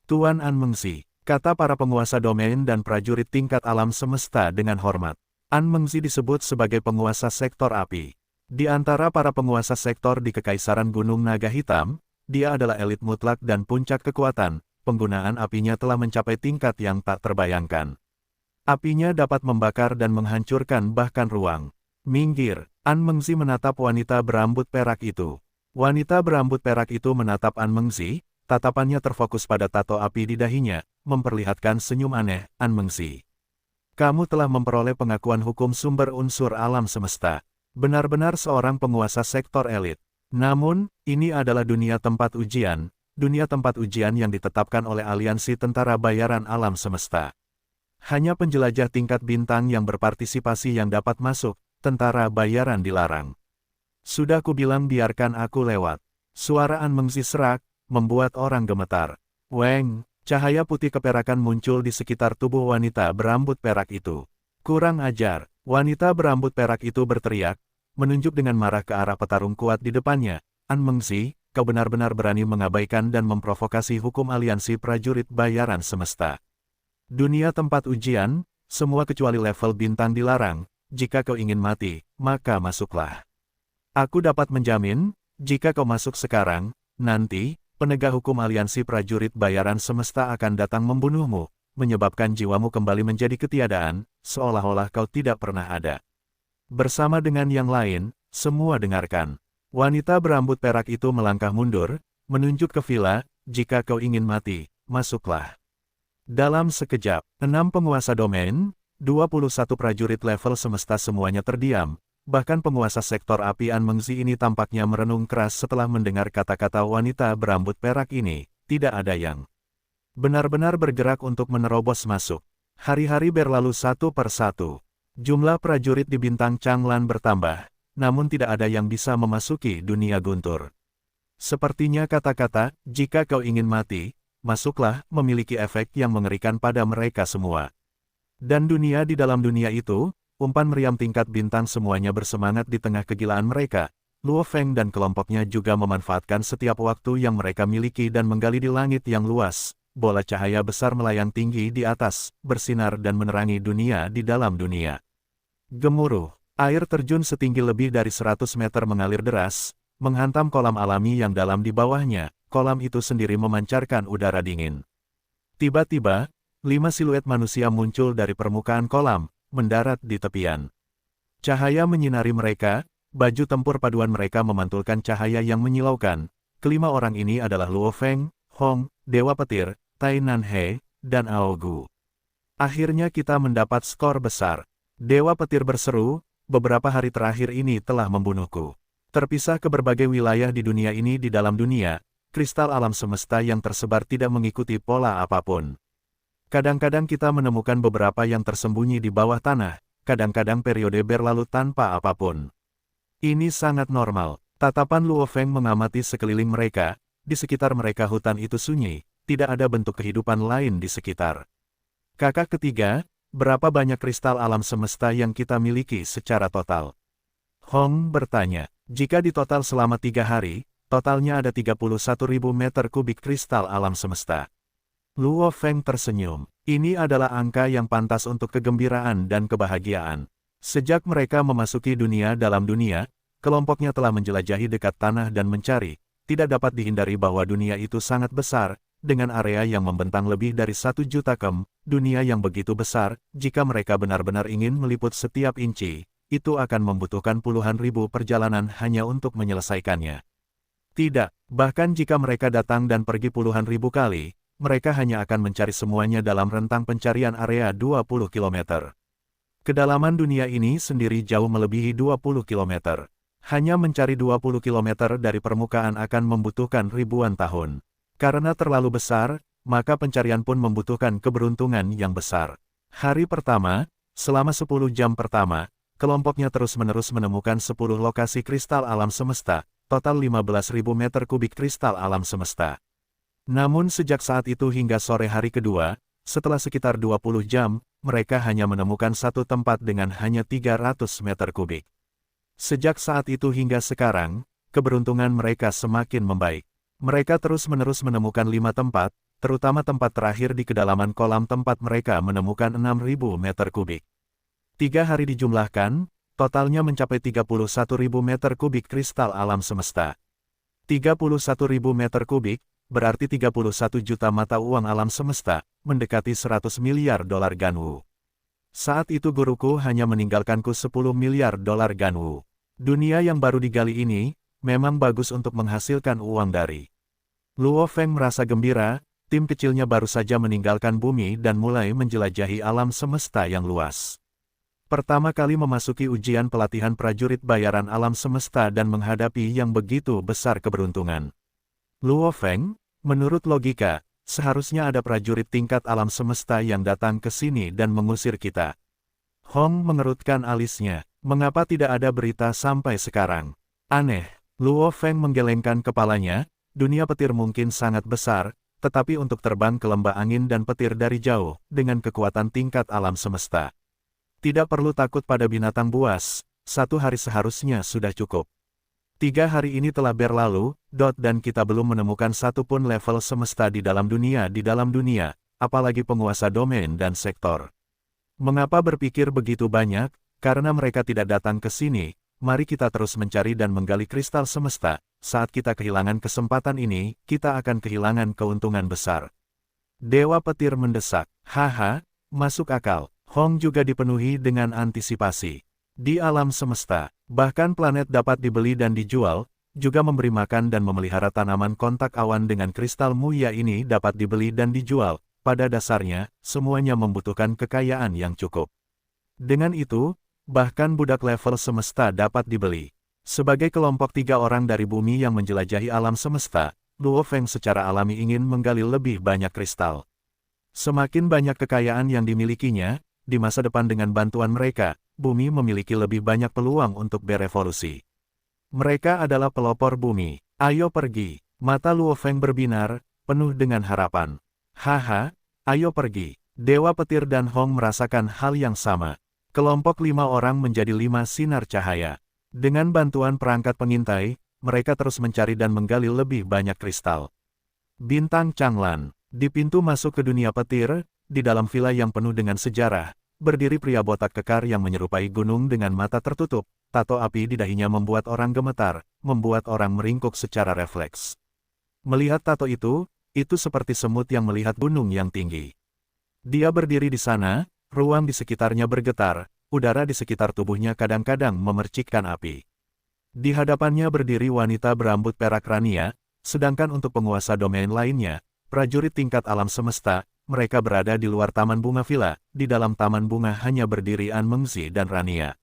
Tuan An Mengzi, kata para penguasa domain dan prajurit tingkat alam semesta dengan hormat. An Mengzi disebut sebagai penguasa sektor api. Di antara para penguasa sektor di Kekaisaran Gunung Naga Hitam, dia adalah elit mutlak dan puncak kekuatan, penggunaan apinya telah mencapai tingkat yang tak terbayangkan. Apinya dapat membakar dan menghancurkan bahkan ruang. Minggir, An Mengzi menatap wanita berambut perak itu. Wanita berambut perak itu menatap An Mengzi, tatapannya terfokus pada tato api di dahinya, memperlihatkan senyum aneh. An Mengzi, kamu telah memperoleh pengakuan hukum sumber unsur alam semesta. Benar-benar seorang penguasa sektor elit. Namun, ini adalah dunia tempat ujian yang ditetapkan oleh aliansi tentara bayaran alam semesta. Hanya penjelajah tingkat bintang yang berpartisipasi yang dapat masuk, tentara bayaran dilarang. Sudah kubilang biarkan aku lewat. Suara An Mengzi serak, membuat orang gemetar. Weng, cahaya putih keperakan muncul di sekitar tubuh wanita berambut perak itu. Kurang ajar. Wanita berambut perak itu berteriak, menunjuk dengan marah ke arah petarung kuat di depannya. An Mengzi, kau benar-benar berani mengabaikan dan memprovokasi hukum aliansi prajurit bayaran semesta. Dunia tempat ujian, semua kecuali level bintang dilarang. Jika kau ingin mati, maka masuklah. Aku dapat menjamin, jika kau masuk sekarang, nanti, penegak hukum aliansi prajurit bayaran semesta akan datang membunuhmu, menyebabkan jiwamu kembali menjadi ketiadaan, seolah-olah kau tidak pernah ada. Bersama dengan yang lain, semua dengarkan. Wanita berambut perak itu melangkah mundur, menunjuk ke villa, jika kau ingin mati, masuklah. Dalam sekejap, 6 penguasa domain, 21 prajurit level semesta semuanya terdiam, bahkan penguasa sektor api An Mengzi ini tampaknya merenung keras setelah mendengar kata-kata wanita berambut perak ini, tidak ada yang benar-benar bergerak untuk menerobos masuk. Hari-hari berlalu satu per satu. Jumlah prajurit di bintang Changlan bertambah, namun tidak ada yang bisa memasuki dunia guntur. Sepertinya kata-kata, jika kau ingin mati, masuklah, memiliki efek yang mengerikan pada mereka semua. Dan dunia di dalam dunia itu, umpan meriam tingkat bintang semuanya bersemangat di tengah kegilaan mereka. Luo Feng dan kelompoknya juga memanfaatkan setiap waktu yang mereka miliki dan menggali di langit yang luas. Bola cahaya besar melayang tinggi di atas, bersinar dan menerangi dunia di dalam dunia. Gemuruh, air terjun setinggi lebih dari 100 meter mengalir deras, menghantam kolam alami yang dalam di bawahnya. Kolam itu sendiri memancarkan udara dingin. Tiba-tiba, 5 siluet manusia muncul dari permukaan kolam, mendarat di tepian. Cahaya menyinari mereka, baju tempur paduan mereka memantulkan cahaya yang menyilaukan. Kelima orang ini adalah Luo Feng, Hong, Dewa Petir, Tai Nanhe, dan Aogu. Akhirnya kita mendapat skor besar. Dewa Petir berseru, beberapa hari terakhir ini telah membunuhku. Terpisah ke berbagai wilayah di dunia ini di dalam dunia, kristal alam semesta yang tersebar tidak mengikuti pola apapun. Kadang-kadang kita menemukan beberapa yang tersembunyi di bawah tanah, kadang-kadang periode berlalu tanpa apapun. Ini sangat normal. Tatapan Luo Feng mengamati sekeliling mereka, di sekitar mereka hutan itu sunyi, tidak ada bentuk kehidupan lain di sekitar. Kakak ketiga, berapa banyak kristal alam semesta yang kita miliki secara total? Hong bertanya, jika ditotal selama 3 hari, totalnya ada 31.000 meter kubik kristal alam semesta. Luo Feng tersenyum. Ini adalah angka yang pantas untuk kegembiraan dan kebahagiaan. Sejak mereka memasuki dunia dalam dunia, kelompoknya telah menjelajahi dekat tanah dan mencari. Tidak dapat dihindari bahwa dunia itu sangat besar, dengan area yang membentang lebih dari 1 juta km. Dunia yang begitu besar, jika mereka benar-benar ingin meliput setiap inci, itu akan membutuhkan puluhan ribu perjalanan hanya untuk menyelesaikannya. Tidak, bahkan jika mereka datang dan pergi puluhan ribu kali, mereka hanya akan mencari semuanya dalam rentang pencarian area 20 km. Kedalaman dunia ini sendiri jauh melebihi 20 km. Hanya mencari 20 km dari permukaan akan membutuhkan ribuan tahun. Karena terlalu besar, maka pencarian pun membutuhkan keberuntungan yang besar. Hari pertama, selama 10 jam pertama, kelompoknya terus-menerus menemukan 10 lokasi kristal alam semesta, total 15.000 meter kubik kristal alam semesta. Namun sejak saat itu hingga sore hari kedua, setelah sekitar 20 jam, mereka hanya menemukan satu tempat dengan hanya 300 meter kubik. Sejak saat itu hingga sekarang, keberuntungan mereka semakin membaik. Mereka terus-menerus menemukan 5 tempat, terutama tempat terakhir di kedalaman kolam tempat mereka menemukan 6.000 meter kubik. 3 hari dijumlahkan, totalnya mencapai 31.000 meter kubik kristal alam semesta. 31.000 meter kubik, berarti 31 juta mata uang alam semesta, mendekati 100 miliar dolar Ganwu. Saat itu guruku hanya meninggalkanku 10 miliar dolar Ganwu. Dunia yang baru digali ini, memang bagus untuk menghasilkan uang dari. Luo Feng merasa gembira, tim kecilnya baru saja meninggalkan bumi dan mulai menjelajahi alam semesta yang luas. Pertama kali memasuki ujian pelatihan prajurit bayaran alam semesta dan menghadapi yang begitu besar keberuntungan. Luo Feng, menurut logika, seharusnya ada prajurit tingkat alam semesta yang datang ke sini dan mengusir kita. Hong mengerutkan alisnya, mengapa tidak ada berita sampai sekarang? Aneh, Luo Feng menggelengkan kepalanya, dunia petir mungkin sangat besar, tetapi untuk terbang ke lembah angin dan petir dari jauh, dengan kekuatan tingkat alam semesta. Tidak perlu takut pada binatang buas, 1 hari seharusnya sudah cukup. 3 hari ini telah berlalu, dan kita belum menemukan satu pun level semesta di dalam dunia, apalagi penguasa domain dan sektor. Mengapa berpikir begitu banyak? Karena mereka tidak datang ke sini. Mari kita terus mencari dan menggali kristal semesta. Saat kita kehilangan kesempatan ini, kita akan kehilangan keuntungan besar. Dewa Petir mendesak. Haha, masuk akal. Hong juga dipenuhi dengan antisipasi. Di alam semesta, bahkan planet dapat dibeli dan dijual, juga memberi makan dan memelihara tanaman kontak awan dengan kristal mulia ini dapat dibeli dan dijual. Pada dasarnya, semuanya membutuhkan kekayaan yang cukup. Dengan itu, bahkan budak level semesta dapat dibeli. Sebagai kelompok 3 orang dari bumi yang menjelajahi alam semesta, Luo Feng secara alami ingin menggali lebih banyak kristal. Semakin banyak kekayaan yang dimilikinya, di masa depan dengan bantuan mereka, bumi memiliki lebih banyak peluang untuk berevolusi. Mereka adalah pelopor bumi. Ayo pergi. Mata Luo Feng berbinar, penuh dengan harapan. Haha, ayo pergi. Dewa Petir dan Hong merasakan hal yang sama. Kelompok 5 orang menjadi 5 sinar cahaya. Dengan bantuan perangkat pengintai, mereka terus mencari dan menggali lebih banyak kristal. Bintang Changlan. Di pintu masuk ke dunia petir, di dalam villa yang penuh dengan sejarah, berdiri pria botak kekar yang menyerupai gunung dengan mata tertutup. Tato api di dahinya membuat orang gemetar, membuat orang meringkuk secara refleks. Melihat tato itu seperti semut yang melihat gunung yang tinggi. Dia berdiri di sana, ruang di sekitarnya bergetar, udara di sekitar tubuhnya kadang-kadang memercikkan api. Di hadapannya berdiri wanita berambut perak Rania, sedangkan untuk penguasa domain lainnya, prajurit tingkat alam semesta, mereka berada di luar taman bunga villa, di dalam taman bunga hanya berdiri An Mengzi dan Rania.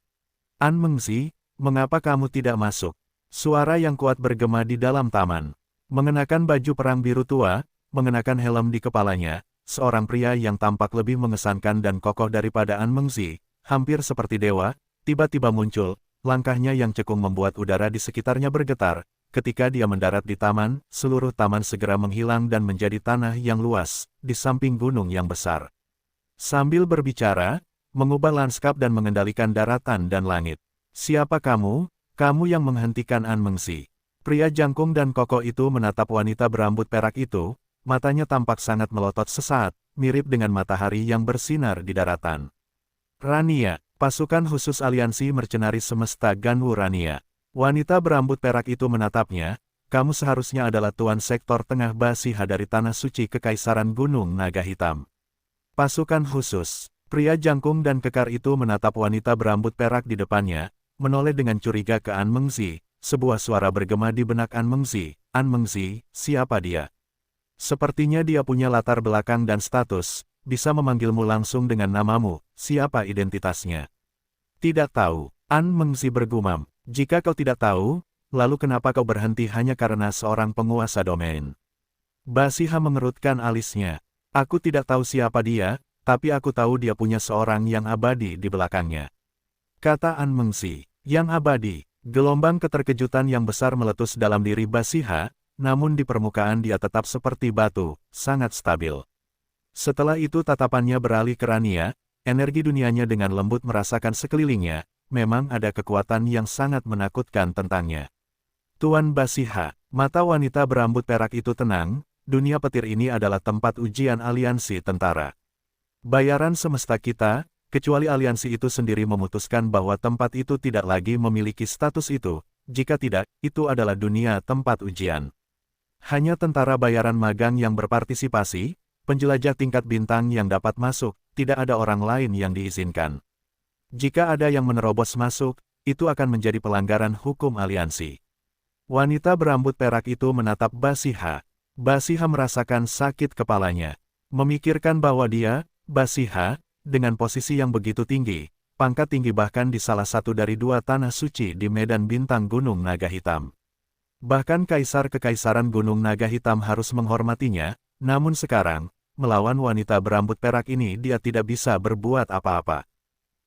An Mengzi, mengapa kamu tidak masuk? Suara yang kuat bergema di dalam taman. Mengenakan baju perang biru tua, mengenakan helm di kepalanya, seorang pria yang tampak lebih mengesankan dan kokoh daripada An Mengzi, hampir seperti dewa, tiba-tiba muncul, langkahnya yang cekung membuat udara di sekitarnya bergetar. Ketika dia mendarat di taman, seluruh taman segera menghilang dan menjadi tanah yang luas, di samping gunung yang besar. Sambil berbicara, mengubah lanskap dan mengendalikan daratan dan langit. Siapa kamu? Kamu yang menghentikan An Mengzi. Pria jangkung dan kokoh itu menatap wanita berambut perak itu, matanya tampak sangat melotot sesaat, mirip dengan matahari yang bersinar di daratan. Rania, Pasukan khusus aliansi mercenaris semesta Ganwu Rania. Wanita berambut perak itu menatapnya, kamu seharusnya adalah tuan sektor tengah Basiha dari Tanah Suci Kekaisaran Gunung Naga Hitam. Pasukan khusus. Pria jangkung dan kekar itu menatap wanita berambut perak di depannya, menoleh dengan curiga ke An Mengzi. Sebuah suara bergema di benak An Mengzi. An Mengzi, siapa dia? Sepertinya dia punya latar belakang dan status, bisa memanggilmu langsung dengan namamu, siapa identitasnya? Tidak tahu, An Mengzi bergumam. Jika kau tidak tahu, lalu kenapa kau berhenti hanya karena seorang penguasa domain? Basiha mengerutkan alisnya. Aku tidak tahu siapa dia, tapi aku tahu dia punya seorang yang abadi di belakangnya. Kata An Mengzi, yang abadi. Gelombang keterkejutan yang besar meletus dalam diri Basiha, namun di permukaan dia tetap seperti batu, sangat stabil. Setelah itu tatapannya beralih ke Rania, energi dunianya dengan lembut merasakan sekelilingnya, memang ada kekuatan yang sangat menakutkan tentangnya. Tuan Basiha, mata wanita berambut perak itu tenang, dunia petir ini adalah tempat ujian aliansi tentara. Bayaran semesta kita, kecuali aliansi itu sendiri memutuskan bahwa tempat itu tidak lagi memiliki status itu, jika tidak, itu adalah dunia tempat ujian. Hanya tentara bayaran magang yang berpartisipasi, penjelajah tingkat bintang yang dapat masuk, tidak ada orang lain yang diizinkan. Jika ada yang menerobos masuk, itu akan menjadi pelanggaran hukum aliansi. Wanita berambut perak itu menatap Basiha. Basiha merasakan sakit kepalanya. Memikirkan bahwa dia, Basiha, dengan posisi yang begitu tinggi, pangkat tinggi bahkan di salah satu dari dua tanah suci di medan bintang Gunung Naga Hitam. Bahkan Kaisar Kekaisaran Gunung Naga Hitam harus menghormatinya, namun sekarang, melawan wanita berambut perak ini dia tidak bisa berbuat apa-apa.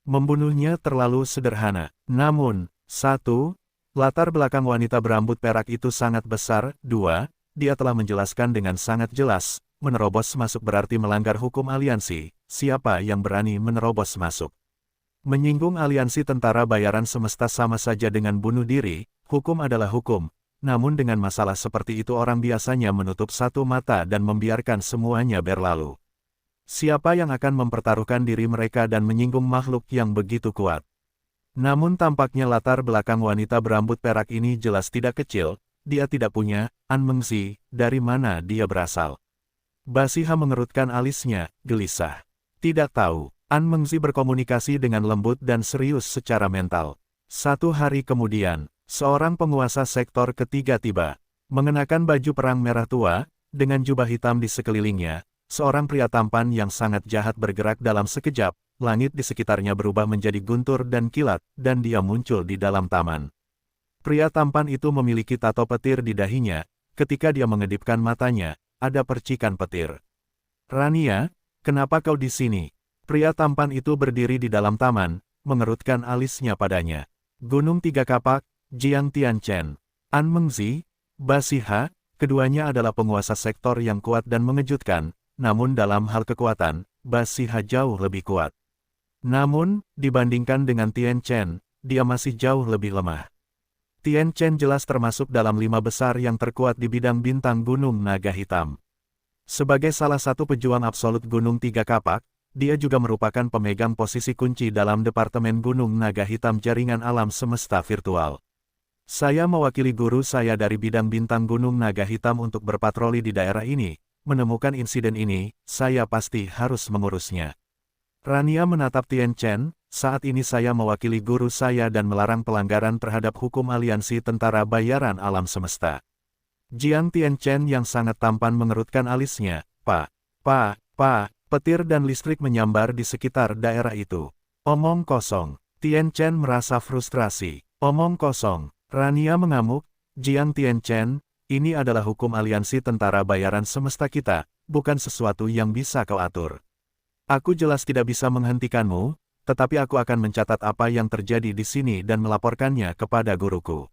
Membunuhnya terlalu sederhana. Namun, 1. Latar belakang wanita berambut perak itu sangat besar. 2. Dia telah menjelaskan dengan sangat jelas, menerobos masuk berarti melanggar hukum aliansi. Siapa yang berani menerobos masuk? Menyinggung aliansi tentara bayaran semesta sama saja dengan bunuh diri. Hukum adalah hukum. Namun dengan masalah seperti itu orang biasanya menutup satu mata dan membiarkan semuanya berlalu. Siapa yang akan mempertaruhkan diri mereka dan menyinggung makhluk yang begitu kuat? Namun tampaknya latar belakang wanita berambut perak ini jelas tidak kecil, dia tidak punya, An Mengzi, dari mana dia berasal? Basiha mengerutkan alisnya, gelisah. Tidak tahu, An Mengzi berkomunikasi dengan lembut dan serius secara mental. 1 hari kemudian, seorang penguasa sektor ketiga tiba, mengenakan baju perang merah tua, dengan jubah hitam di sekelilingnya. Seorang pria tampan yang sangat jahat bergerak dalam sekejap, langit di sekitarnya berubah menjadi guntur dan kilat, dan dia muncul di dalam taman. Pria tampan itu memiliki tato petir di dahinya, ketika dia mengedipkan matanya, ada percikan petir. Rania, kenapa kau di sini? Pria tampan itu berdiri di dalam taman, mengerutkan alisnya padanya. Gunung Tiga Kapak, Jiang Tianchen, An Mengzi, Basiha, keduanya adalah penguasa sektor yang kuat dan mengejutkan. Namun dalam hal kekuatan, Basiha jauh lebih kuat. Namun, dibandingkan dengan Tianchen, dia masih jauh lebih lemah. Tianchen jelas termasuk dalam 5 besar yang terkuat di bidang bintang Gunung Naga Hitam. Sebagai salah satu pejuang absolut Gunung Tiga Kapak, dia juga merupakan pemegang posisi kunci dalam Departemen Gunung Naga Hitam Jaringan Alam Semesta Virtual. Saya mewakili guru saya dari bidang bintang Gunung Naga Hitam untuk berpatroli di daerah ini. Menemukan insiden ini, saya pasti harus mengurusnya. Rania menatap Tianchen, saat ini saya mewakili guru saya dan melarang pelanggaran terhadap hukum aliansi tentara bayaran alam semesta. Jiang Tianchen yang sangat tampan mengerutkan alisnya, Pak, petir dan listrik menyambar di sekitar daerah itu. Omong kosong. Tianchen merasa frustrasi. Omong kosong. Rania mengamuk, Jiang Tianchen, ini adalah hukum aliansi tentara bayaran semesta kita, bukan sesuatu yang bisa kau atur. Aku jelas tidak bisa menghentikanmu, tetapi aku akan mencatat apa yang terjadi di sini dan melaporkannya kepada guruku.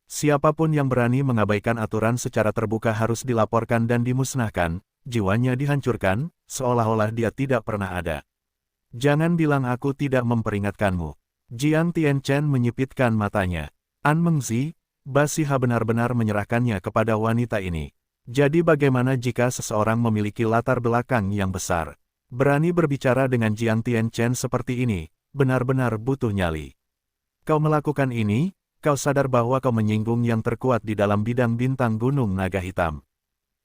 Siapapun yang berani mengabaikan aturan secara terbuka harus dilaporkan dan dimusnahkan, jiwanya dihancurkan, seolah-olah dia tidak pernah ada. Jangan bilang aku tidak memperingatkanmu. Jiang Tianchen menyipitkan matanya. An Mengzi, Basiha benar-benar menyerahkannya kepada wanita ini. Jadi bagaimana jika seseorang memiliki latar belakang yang besar? Berani berbicara dengan Jiang Tianchen seperti ini, benar-benar butuh nyali. Kau melakukan ini, kau sadar bahwa kau menyinggung yang terkuat di dalam bidang bintang Gunung Naga Hitam.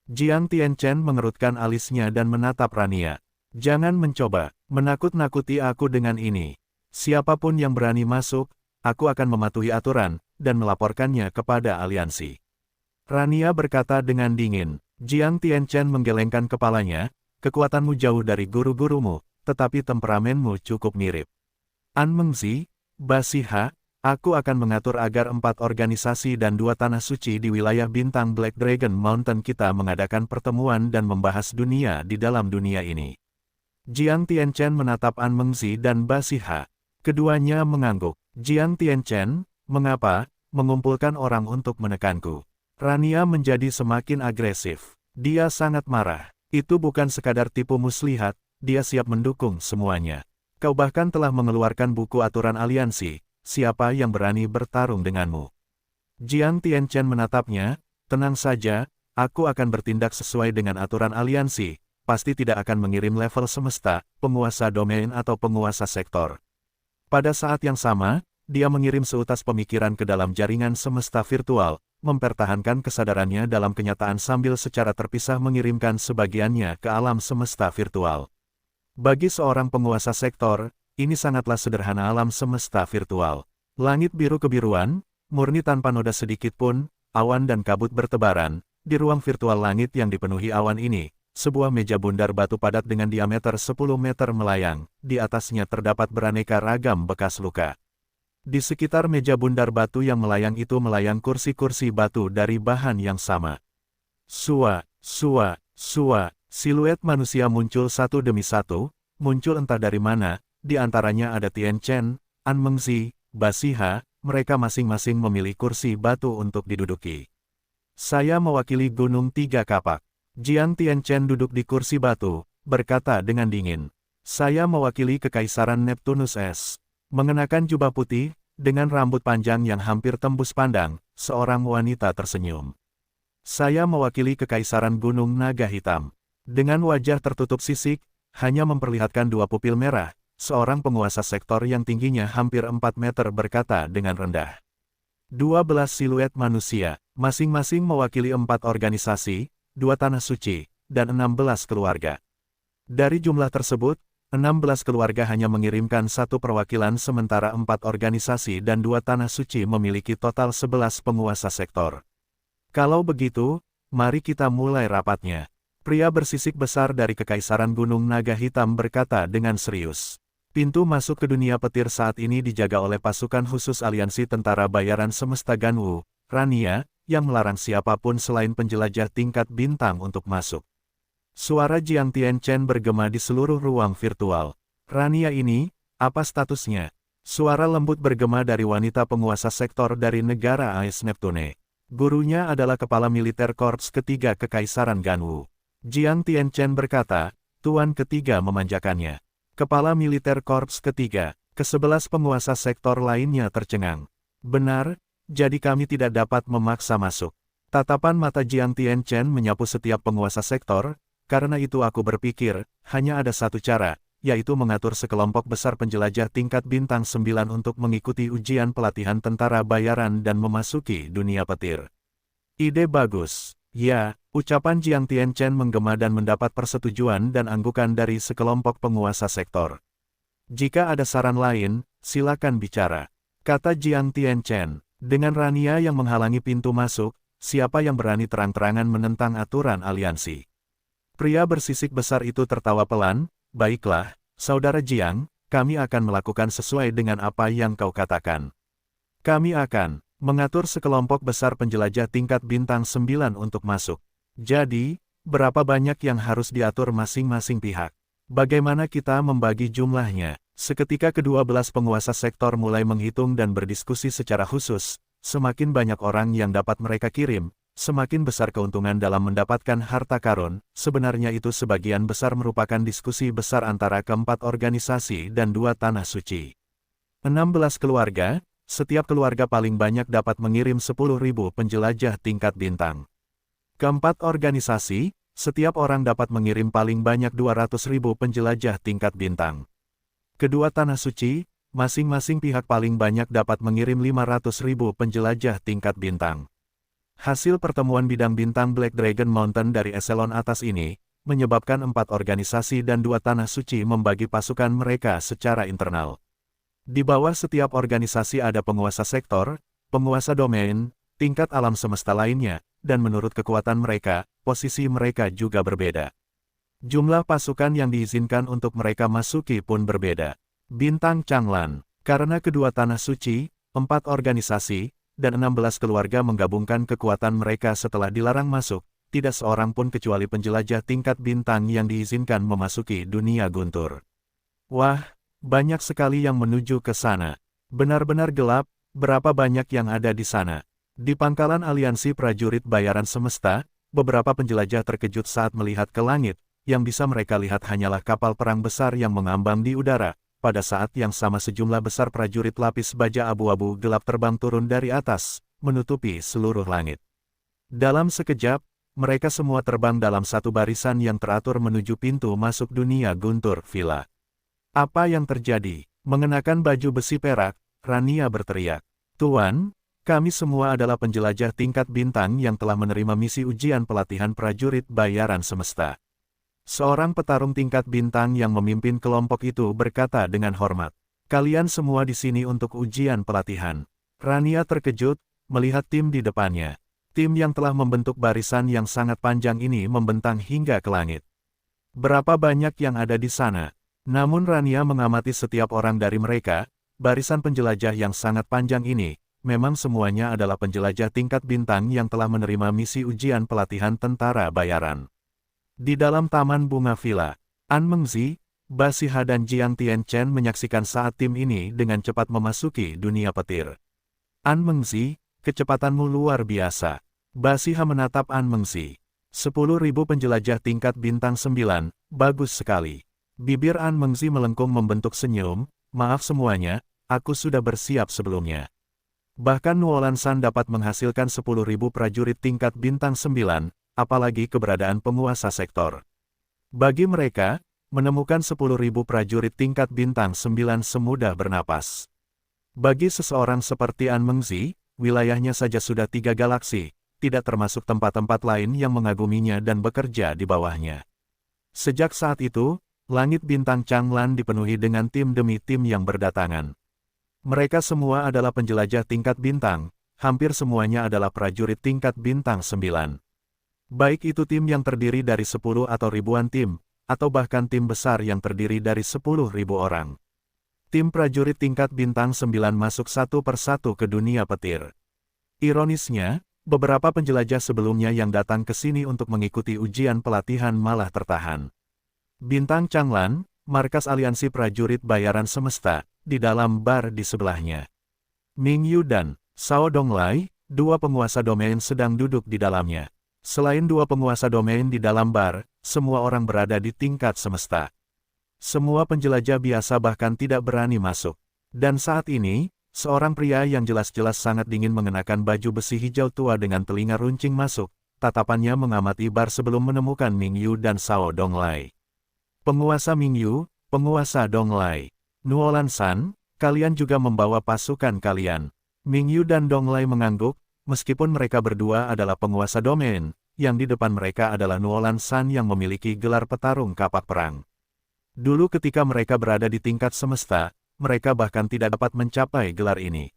Jiang Tianchen mengerutkan alisnya dan menatap Rania. Jangan mencoba menakut-nakuti aku dengan ini. Siapapun yang berani masuk, aku akan mematuhi aturan, dan melaporkannya kepada aliansi. Rania berkata dengan dingin. Jiang Tianchen menggelengkan kepalanya, kekuatanmu jauh dari guru-gurumu, tetapi temperamenmu cukup mirip. An Mengzi, Basiha, aku akan mengatur agar 4 organisasi dan 2 tanah suci di wilayah bintang Black Dragon Mountain kita mengadakan pertemuan dan membahas dunia di dalam dunia ini. Jiang Tianchen menatap An Mengzi dan Basiha. Keduanya mengangguk. Jiang Tianchen, mengapa mengumpulkan orang untuk menekanku? Rania menjadi semakin agresif. Dia sangat marah. Itu bukan sekadar tipu muslihat, dia siap mendukung semuanya. Kau bahkan telah mengeluarkan buku aturan aliansi, siapa yang berani bertarung denganmu? Jiang Tianchen menatapnya, tenang saja, aku akan bertindak sesuai dengan aturan aliansi, pasti tidak akan mengirim level semesta, penguasa domain atau penguasa sektor. Pada saat yang sama, dia mengirim seutas pemikiran ke dalam jaringan semesta virtual, mempertahankan kesadarannya dalam kenyataan sambil secara terpisah mengirimkan sebagiannya ke alam semesta virtual. Bagi seorang penguasa sektor, ini sangatlah sederhana alam semesta virtual. Langit biru kebiruan, murni tanpa noda sedikit pun, awan dan kabut bertebaran, di ruang virtual langit yang dipenuhi awan ini, sebuah meja bundar batu padat dengan diameter 10 meter melayang, di atasnya terdapat beraneka ragam bekas luka. Di sekitar meja bundar batu yang melayang itu melayang kursi-kursi batu dari bahan yang sama. Sua, siluet manusia muncul satu demi satu, muncul entah dari mana, di antaranya ada Tianchen, An Mengzi, Basiha, mereka masing-masing memilih kursi batu untuk diduduki. Saya mewakili Gunung Tiga Kapak. Jiang Tianchen duduk di kursi batu, berkata dengan dingin. Saya mewakili Kekaisaran Neptunus S. Mengenakan jubah putih, dengan rambut panjang yang hampir tembus pandang, seorang wanita tersenyum. Saya mewakili Kekaisaran Gunung Naga Hitam. Dengan wajah tertutup sisik, hanya memperlihatkan 2 pupil merah, seorang penguasa sektor yang tingginya hampir 4 meter berkata dengan rendah. 12 siluet manusia, masing-masing mewakili 4 organisasi, 2 tanah suci, dan 16 keluarga. Dari jumlah tersebut, 16 keluarga hanya mengirimkan 1 perwakilan sementara 4 organisasi dan 2 tanah suci memiliki total 11 penguasa sektor. Kalau begitu, mari kita mulai rapatnya. Pria bersisik besar dari Kekaisaran Gunung Naga Hitam berkata dengan serius. Pintu masuk ke dunia petir saat ini dijaga oleh pasukan khusus aliansi tentara bayaran semesta Ganwu, Rania, yang melarang siapapun selain penjelajah tingkat bintang untuk masuk. Suara Jiang Tianchen bergema di seluruh ruang virtual. Rania ini, apa statusnya? Suara lembut bergema dari wanita penguasa sektor dari negara Ais Neptune. Gurunya adalah kepala militer korps ketiga Kekaisaran Ganwu. Jiang Tianchen berkata, Tuan ketiga memanjakannya. Kepala militer korps ketiga, ke-11 penguasa sektor lainnya tercengang. Benar, jadi kami tidak dapat memaksa masuk. Tatapan mata Jiang Tianchen menyapu setiap penguasa sektor, karena itu aku berpikir, hanya ada satu cara, yaitu mengatur sekelompok besar penjelajah tingkat bintang 9 untuk mengikuti ujian pelatihan tentara bayaran dan memasuki dunia petir. Ide bagus. Ya, ucapan Jiang Tianchen menggema dan mendapat persetujuan dan anggukan dari sekelompok penguasa sektor. Jika ada saran lain, silakan bicara, kata Jiang Tianchen. Dengan Rania yang menghalangi pintu masuk, siapa yang berani terang-terangan menentang aturan aliansi? Pria bersisik besar itu tertawa pelan, baiklah, saudara Jiang, kami akan melakukan sesuai dengan apa yang kau katakan. Kami akan mengatur sekelompok besar penjelajah tingkat bintang 9 untuk masuk. Jadi, berapa banyak yang harus diatur masing-masing pihak? Bagaimana kita membagi jumlahnya? Seketika ke-12 penguasa sektor mulai menghitung dan berdiskusi secara khusus, semakin banyak orang yang dapat mereka kirim, semakin besar keuntungan dalam mendapatkan harta karun, sebenarnya itu sebagian besar merupakan diskusi besar antara keempat organisasi dan 2 tanah suci. 16 keluarga, setiap keluarga paling banyak dapat mengirim 10.000 penjelajah tingkat bintang. Keempat organisasi, setiap orang dapat mengirim paling banyak 200.000 penjelajah tingkat bintang. Kedua tanah suci, Masing-masing pihak paling banyak dapat mengirim 500.000 penjelajah tingkat bintang. Hasil pertemuan bidang bintang Black Dragon Mountain dari eselon atas ini, menyebabkan 4 organisasi dan 2 tanah suci membagi pasukan mereka secara internal. Di bawah setiap organisasi ada penguasa sektor, penguasa domain, tingkat alam semesta lainnya, dan menurut kekuatan mereka, posisi mereka juga berbeda. Jumlah pasukan yang diizinkan untuk mereka masuki pun berbeda. Bintang Changlan, karena kedua tanah suci, 4 organisasi, dan 16 keluarga menggabungkan kekuatan mereka setelah dilarang masuk, tidak seorang pun kecuali penjelajah tingkat bintang yang diizinkan memasuki dunia guntur. Wah, banyak sekali yang menuju ke sana. Benar-benar gelap, berapa banyak yang ada di sana. Di pangkalan aliansi prajurit bayaran semesta, beberapa penjelajah terkejut saat melihat ke langit, yang bisa mereka lihat hanyalah kapal perang besar yang mengambang di udara. Pada saat yang sama sejumlah besar prajurit lapis baja abu-abu gelap terbang turun dari atas, menutupi seluruh langit. Dalam sekejap, mereka semua terbang dalam satu barisan yang teratur menuju pintu masuk dunia guntur villa. Apa yang terjadi? Mengenakan baju besi perak, Rania berteriak. Tuan, kami semua adalah penjelajah tingkat bintang yang telah menerima misi ujian pelatihan prajurit bayaran semesta. Seorang petarung tingkat bintang yang memimpin kelompok itu berkata dengan hormat. Kalian semua di sini untuk ujian pelatihan. Rania terkejut, melihat tim di depannya. Tim yang telah membentuk barisan yang sangat panjang ini membentang hingga ke langit. Berapa banyak yang ada di sana? Namun Rania mengamati setiap orang dari mereka, barisan penjelajah yang sangat panjang ini, memang semuanya adalah penjelajah tingkat bintang yang telah menerima misi ujian pelatihan tentara bayaran. Di dalam taman bunga villa, An Mengzi, Basiha dan Jiang Tianchen menyaksikan saat tim ini dengan cepat memasuki dunia petir. An Mengzi, kecepatanmu luar biasa. Basiha menatap An Mengzi. 10.000 penjelajah tingkat bintang 9, bagus sekali. Bibir An Mengzi melengkung membentuk senyum, maaf semuanya, aku sudah bersiap sebelumnya. Bahkan Nuolan San dapat menghasilkan 10.000 prajurit tingkat bintang 9, apalagi keberadaan penguasa sektor. Bagi mereka, menemukan 10.000 prajurit tingkat bintang 9 semudah bernapas. Bagi seseorang seperti An Mengzi, wilayahnya saja sudah 3 galaksi, tidak termasuk tempat-tempat lain yang mengaguminya dan bekerja di bawahnya. Sejak saat itu, langit bintang Changlan dipenuhi dengan tim demi tim yang berdatangan. Mereka semua adalah penjelajah tingkat bintang, hampir semuanya adalah prajurit tingkat bintang 9. Baik itu tim yang terdiri dari 10 atau ribuan tim, atau bahkan tim besar yang terdiri dari 10.000 orang. Tim prajurit tingkat bintang 9 masuk satu persatu ke dunia petir. Ironisnya, beberapa penjelajah sebelumnya yang datang ke sini untuk mengikuti ujian pelatihan malah tertahan. Bintang Changlan, markas aliansi prajurit bayaran semesta, di dalam bar di sebelahnya. Ming Yu dan Sao Donglai, 2 penguasa domain sedang duduk di dalamnya. Selain 2 penguasa domain di dalam bar, semua orang berada di tingkat semesta. Semua penjelajah biasa bahkan tidak berani masuk. Dan saat ini, seorang pria yang jelas-jelas sangat dingin mengenakan baju besi hijau tua dengan telinga runcing masuk, tatapannya mengamati bar sebelum menemukan Ming Yu dan Sao Donglai. Penguasa Ming Yu, penguasa Donglai. Nuolan San, kalian juga membawa pasukan kalian. Ming Yu dan Donglai mengangguk, meskipun mereka berdua adalah penguasa domain, yang di depan mereka adalah Nuolan San yang memiliki gelar petarung kapak perang. Dulu ketika mereka berada di tingkat semesta, mereka bahkan tidak dapat mencapai gelar ini.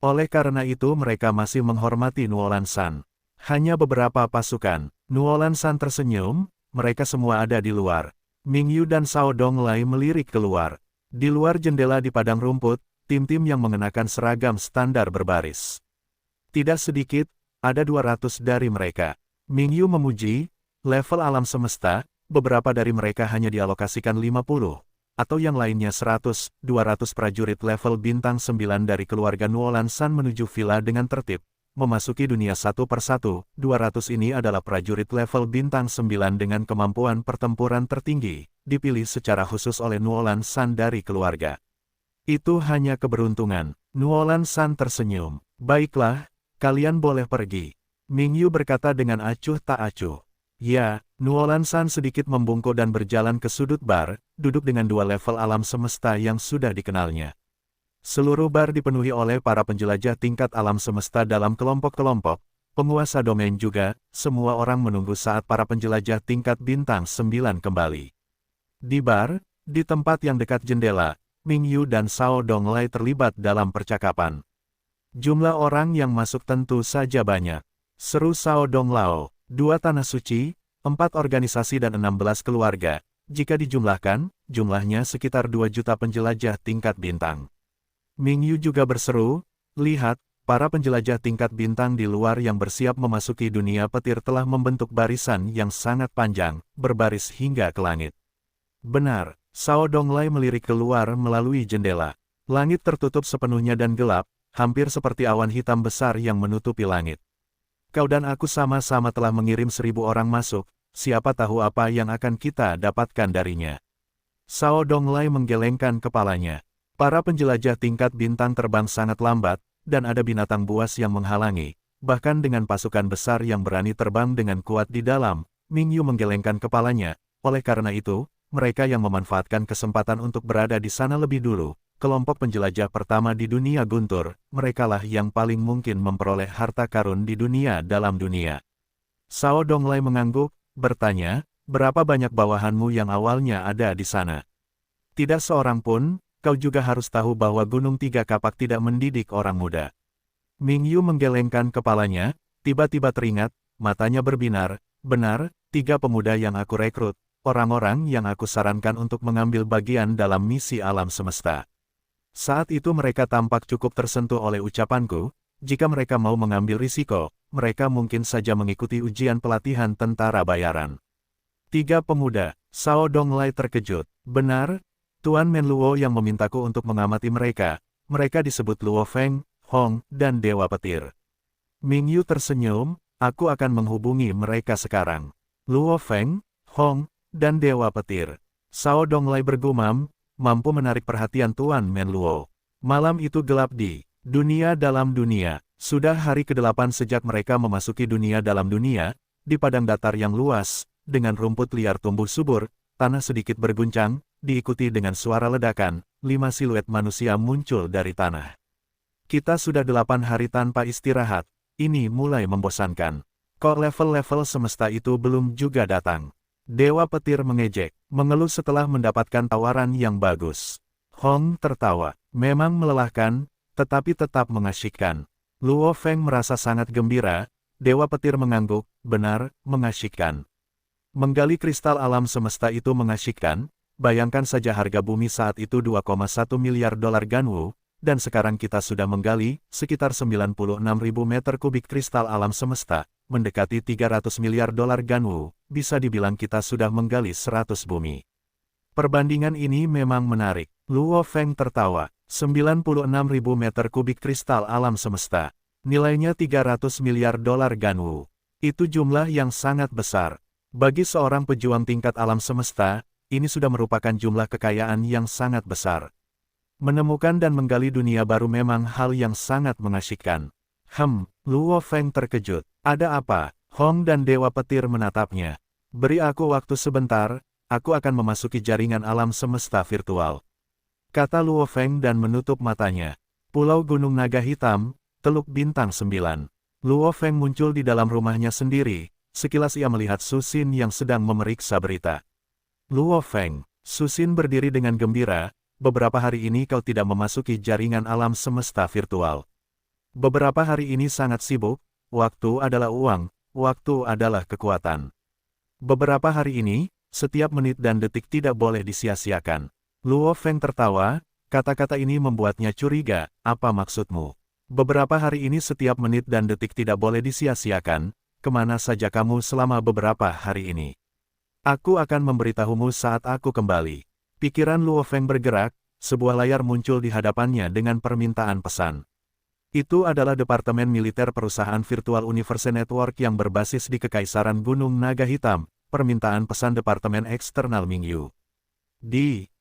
Oleh karena itu mereka masih menghormati Nuolan San. Hanya beberapa pasukan. Nuolan San tersenyum, mereka semua ada di luar. Ming Yu dan Sao Donglai melirik keluar. Di luar jendela di padang rumput, tim-tim yang mengenakan seragam standar berbaris. Tidak sedikit, ada 200 dari mereka. Ming Yu memuji, level alam semesta, beberapa dari mereka hanya dialokasikan 50, atau yang lainnya 100, 200 prajurit level bintang 9 dari keluarga Nuolan San menuju villa dengan tertib, memasuki dunia satu persatu. 200 ini adalah prajurit level bintang 9 dengan kemampuan pertempuran tertinggi, dipilih secara khusus oleh Nuolan San dari keluarga. Itu hanya keberuntungan. Nuolan San tersenyum. Baiklah, kalian boleh pergi. Ming Yu berkata dengan acuh tak acuh. Ya, Nuolan San sedikit membungkuk dan berjalan ke sudut bar, duduk dengan 2 level alam semesta yang sudah dikenalnya. Seluruh bar dipenuhi oleh para penjelajah tingkat alam semesta dalam kelompok-kelompok, penguasa domain juga, semua orang menunggu saat para penjelajah tingkat bintang 9 kembali. Di bar, di tempat yang dekat jendela, Ming Yu dan Sao Donglai terlibat dalam percakapan. Jumlah orang yang masuk tentu saja banyak. Seru Sao Donglao, 2 tanah suci, 4 organisasi dan 16 keluarga. Jika dijumlahkan, jumlahnya sekitar 2 juta penjelajah tingkat bintang. Ming Yu juga berseru, lihat, para penjelajah tingkat bintang di luar yang bersiap memasuki dunia petir telah membentuk barisan yang sangat panjang, berbaris hingga ke langit. Benar, Sao Donglai melirik keluar melalui jendela. Langit tertutup sepenuhnya dan gelap, hampir seperti awan hitam besar yang menutupi langit. Kau dan aku sama-sama telah mengirim 1000 orang masuk, siapa tahu apa yang akan kita dapatkan darinya. Sao Donglai menggelengkan kepalanya. Para penjelajah tingkat bintang terbang sangat lambat, dan ada binatang buas yang menghalangi. Bahkan dengan pasukan besar yang berani terbang dengan kuat di dalam, Ming Yu menggelengkan kepalanya. Oleh karena itu, mereka yang memanfaatkan kesempatan untuk berada di sana lebih dulu, kelompok penjelajah pertama di dunia guntur, merekalah yang paling mungkin memperoleh harta karun di dunia dalam dunia. Sao Donglai mengangguk, bertanya, berapa banyak bawahanmu yang awalnya ada di sana? Tidak seorang pun, kau juga harus tahu bahwa Gunung Tiga Kapak tidak mendidik orang muda. Ming Yu menggelengkan kepalanya, tiba-tiba teringat, matanya berbinar, benar, 3 pemuda yang aku rekrut, orang-orang yang aku sarankan untuk mengambil bagian dalam misi alam semesta. Saat itu mereka tampak cukup tersentuh oleh ucapanku, jika mereka mau mengambil risiko, mereka mungkin saja mengikuti ujian pelatihan tentara bayaran. 3 pemuda, Sao Donglai terkejut, benar, Tuan Menluo yang memintaku untuk mengamati mereka, mereka disebut Luo Feng, Hong, dan Dewa Petir. Ming Yu tersenyum, aku akan menghubungi mereka sekarang. Luo Feng, Hong, dan Dewa Petir. Sao Donglai bergumam, mampu menarik perhatian Tuan Menluo. Malam itu gelap di dunia dalam dunia. Sudah hari ke-8 sejak mereka memasuki dunia dalam dunia, di padang datar yang luas, dengan rumput liar tumbuh subur, tanah sedikit berguncang, diikuti dengan suara ledakan, 5 siluet manusia muncul dari tanah. Kita sudah 8 hari tanpa istirahat, ini mulai membosankan. Kok level-level semesta itu belum juga datang? Dewa Petir mengejek, mengeluh setelah mendapatkan tawaran yang bagus. Hong tertawa, memang melelahkan, tetapi tetap mengasyikkan. Luo Feng merasa sangat gembira, Dewa Petir mengangguk, benar, mengasyikkan. Menggali kristal alam semesta itu mengasyikkan, bayangkan saja harga bumi saat itu 2,1 miliar dolar Ganwu, dan sekarang kita sudah menggali, sekitar 96.000 meter kubik kristal alam semesta, mendekati 300 miliar dolar Ganwu, bisa dibilang kita sudah menggali 100 bumi. Perbandingan ini memang menarik. Luo Feng tertawa, 96.000 meter kubik kristal alam semesta, nilainya 300 miliar dolar Ganwu. Itu jumlah yang sangat besar. Bagi seorang pejuang tingkat alam semesta, ini sudah merupakan jumlah kekayaan yang sangat besar. Menemukan dan menggali dunia baru memang hal yang sangat mengasyikkan. Luo Feng terkejut. Ada apa? Hong dan Dewa Petir menatapnya. Beri aku waktu sebentar, aku akan memasuki jaringan alam semesta virtual. Kata Luo Feng dan menutup matanya. Pulau Gunung Naga Hitam, Teluk Bintang 9. Luo Feng muncul di dalam rumahnya sendiri, sekilas ia melihat Su Xin yang sedang memeriksa berita. Luo Feng, Su Xin berdiri dengan gembira, beberapa hari ini kau tidak memasuki jaringan alam semesta virtual. Beberapa hari ini sangat sibuk, waktu adalah uang, waktu adalah kekuatan. Beberapa hari ini, setiap menit dan detik tidak boleh disia-siakan. Luo Feng tertawa, kata-kata ini membuatnya curiga, apa maksudmu? Beberapa hari ini setiap menit dan detik tidak boleh disia-siakan, kemana saja kamu selama beberapa hari ini? Aku akan memberitahumu saat aku kembali. Pikiran Luo Feng bergerak, sebuah layar muncul di hadapannya dengan permintaan pesan. Itu adalah Departemen Militer Perusahaan Virtual Universe Network yang berbasis di Kekaisaran Gunung Naga Hitam, permintaan pesan Departemen Eksternal Ming Yu.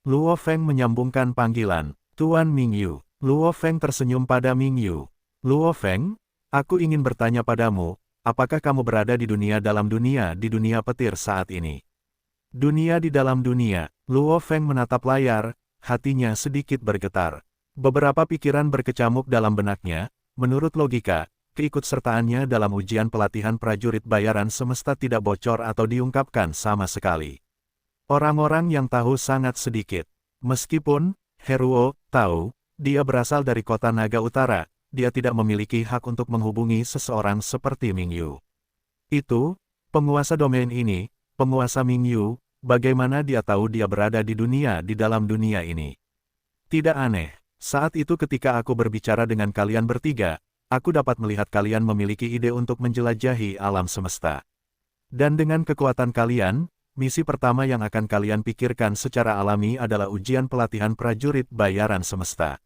Luo Feng menyambungkan panggilan, Tuan Ming Yu. Luo Feng tersenyum pada Ming Yu. Luo Feng, aku ingin bertanya padamu, apakah kamu berada di dunia petir saat ini? Dunia di dalam dunia, Luo Feng menatap layar, hatinya sedikit bergetar. Beberapa pikiran berkecamuk dalam benaknya. Menurut logika, keikutsertaannya dalam ujian pelatihan prajurit bayaran semesta tidak bocor atau diungkapkan sama sekali. Orang-orang yang tahu sangat sedikit. Meskipun Heruo tahu, dia berasal dari kota Naga Utara, dia tidak memiliki hak untuk menghubungi seseorang seperti Mingyu. Itu, penguasa domain ini, penguasa Mingyu, bagaimana dia tahu dia berada di dalam dunia ini. Tidak aneh. Saat itu ketika aku berbicara dengan kalian bertiga, aku dapat melihat kalian memiliki ide untuk menjelajahi alam semesta. Dan dengan kekuatan kalian, misi pertama yang akan kalian pikirkan secara alami adalah ujian pelatihan prajurit bayaran semesta.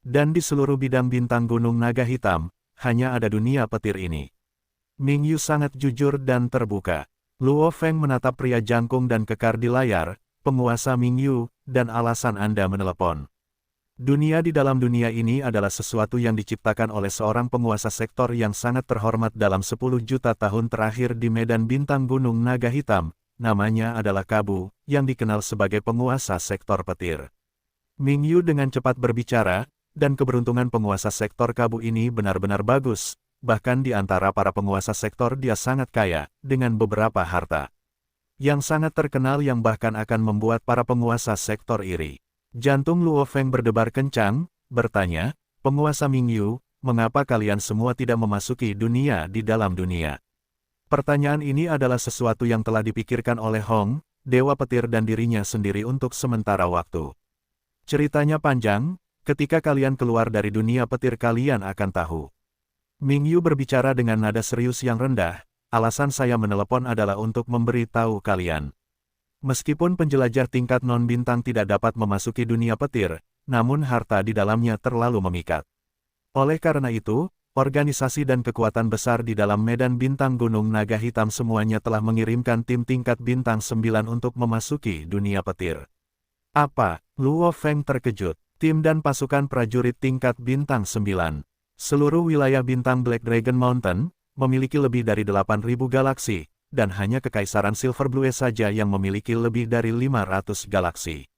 Dan di seluruh bidang bintang Gunung Naga Hitam, hanya ada dunia petir ini. Mingyu sangat jujur dan terbuka. Luo Feng menatap pria jangkung dan kekar di layar, penguasa Mingyu, dan alasan Anda menelepon. Dunia di dalam dunia ini adalah sesuatu yang diciptakan oleh seorang penguasa sektor yang sangat terhormat dalam 10 juta tahun terakhir di medan bintang Gunung Naga Hitam, namanya adalah Kabu, yang dikenal sebagai penguasa sektor petir. Mingyu dengan cepat berbicara, dan keberuntungan penguasa sektor Kabu ini benar-benar bagus, bahkan di antara para penguasa sektor dia sangat kaya, dengan beberapa harta yang sangat terkenal yang bahkan akan membuat para penguasa sektor iri. Jantung Luo Feng berdebar kencang, bertanya, penguasa Mingyu, mengapa kalian semua tidak memasuki dunia di dalam dunia? Pertanyaan ini adalah sesuatu yang telah dipikirkan oleh Hong, Dewa Petir dan dirinya sendiri untuk sementara waktu. Ceritanya panjang, ketika kalian keluar dari dunia petir kalian akan tahu. Mingyu berbicara dengan nada serius yang rendah, alasan saya menelepon adalah untuk memberi tahu kalian. Meskipun penjelajah tingkat non-bintang tidak dapat memasuki dunia petir, namun harta di dalamnya terlalu memikat. Oleh karena itu, organisasi dan kekuatan besar di dalam medan bintang Gunung Naga Hitam semuanya telah mengirimkan tim tingkat bintang 9 untuk memasuki dunia petir. Apa? Luo Feng terkejut. Tim dan pasukan prajurit tingkat bintang 9. Seluruh wilayah bintang Black Dragon Mountain memiliki lebih dari 8.000 galaksi, dan hanya Kekaisaran Silver Blue saja yang memiliki lebih dari 500 galaksi.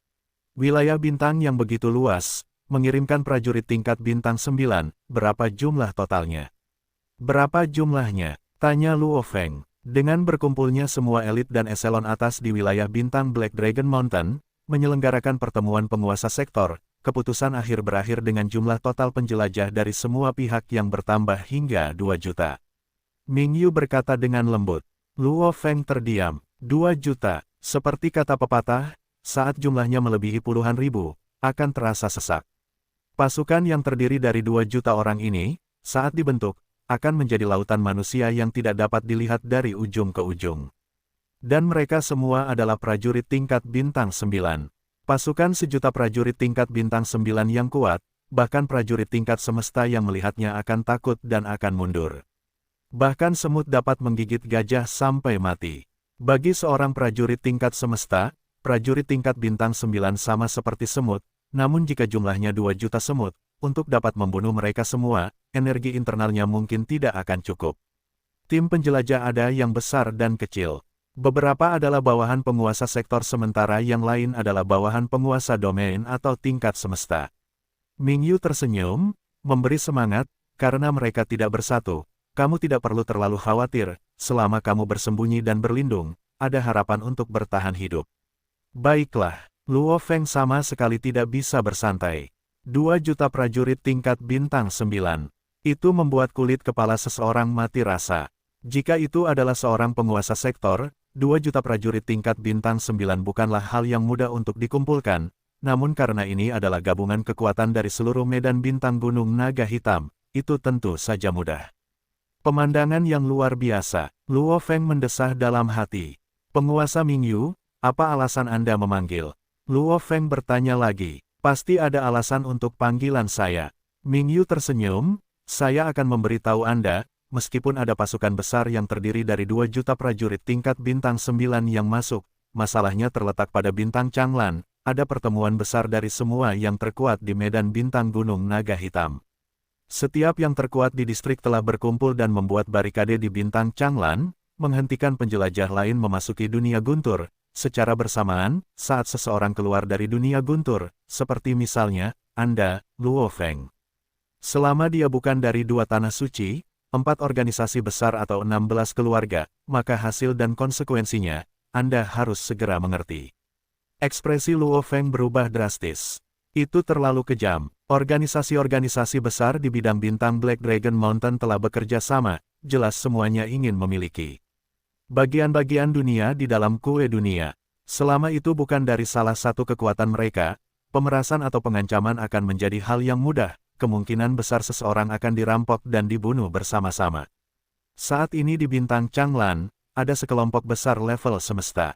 Wilayah bintang yang begitu luas, mengirimkan prajurit tingkat bintang 9, berapa jumlah totalnya? Berapa jumlahnya? Tanya Luo Feng. Dengan berkumpulnya semua elit dan eselon atas di wilayah bintang Black Dragon Mountain, menyelenggarakan pertemuan penguasa sektor, keputusan akhir berakhir dengan jumlah total penjelajah dari semua pihak yang bertambah hingga 2 juta. Mingyu berkata dengan lembut. Luo Feng terdiam. 2 juta, seperti kata pepatah, saat jumlahnya melebihi puluhan ribu, akan terasa sesak. Pasukan yang terdiri dari 2 juta orang ini, saat dibentuk, akan menjadi lautan manusia yang tidak dapat dilihat dari ujung ke ujung. Dan mereka semua adalah prajurit tingkat bintang 9. Pasukan 1 juta prajurit tingkat bintang 9 yang kuat, bahkan prajurit tingkat semesta yang melihatnya akan takut dan akan mundur. Bahkan semut dapat menggigit gajah sampai mati. Bagi seorang prajurit tingkat semesta, prajurit tingkat bintang 9 sama seperti semut, namun jika jumlahnya 2 juta semut, untuk dapat membunuh mereka semua, energi internalnya mungkin tidak akan cukup. Tim penjelajah ada yang besar dan kecil. Beberapa adalah bawahan penguasa sektor sementara yang lain adalah bawahan penguasa domain atau tingkat semesta. Mingyu tersenyum, memberi semangat, karena mereka tidak bersatu. Kamu tidak perlu terlalu khawatir, selama kamu bersembunyi dan berlindung, ada harapan untuk bertahan hidup. Baiklah, Luo Feng sama sekali tidak bisa bersantai. 2 juta prajurit tingkat bintang 9. Itu membuat kulit kepala seseorang mati rasa. Jika itu adalah seorang penguasa sektor, 2 juta prajurit tingkat bintang 9 bukanlah hal yang mudah untuk dikumpulkan, namun karena ini adalah gabungan kekuatan dari seluruh medan bintang Gunung Naga Hitam, itu tentu saja mudah. Pemandangan yang luar biasa. Luo Feng mendesah dalam hati. Penguasa Mingyu, apa alasan Anda memanggil? Luo Feng bertanya lagi. Pasti ada alasan untuk panggilan saya. Mingyu tersenyum, saya akan memberitahu Anda, meskipun ada pasukan besar yang terdiri dari 2 juta prajurit tingkat bintang 9 yang masuk, masalahnya terletak pada bintang Changlan, ada pertemuan besar dari semua yang terkuat di medan bintang Gunung Naga Hitam. Setiap yang terkuat di distrik telah berkumpul dan membuat barikade di bintang Changlan, menghentikan penjelajah lain memasuki dunia guntur. Secara bersamaan, saat seseorang keluar dari dunia guntur, seperti misalnya, Anda, Luo Feng. Selama dia bukan dari dua tanah suci, 4 organisasi besar atau 16 keluarga, maka hasil dan konsekuensinya, Anda harus segera mengerti. Ekspresi Luo Feng berubah drastis. Itu terlalu kejam. Organisasi-organisasi besar di bidang bintang Black Dragon Mountain telah bekerja sama, jelas semuanya ingin memiliki bagian-bagian dunia di dalam kue dunia. Selama itu bukan dari salah satu kekuatan mereka, pemerasan atau pengancaman akan menjadi hal yang mudah, kemungkinan besar seseorang akan dirampok dan dibunuh bersama-sama. Saat ini di bintang Changlan, ada sekelompok besar level semesta.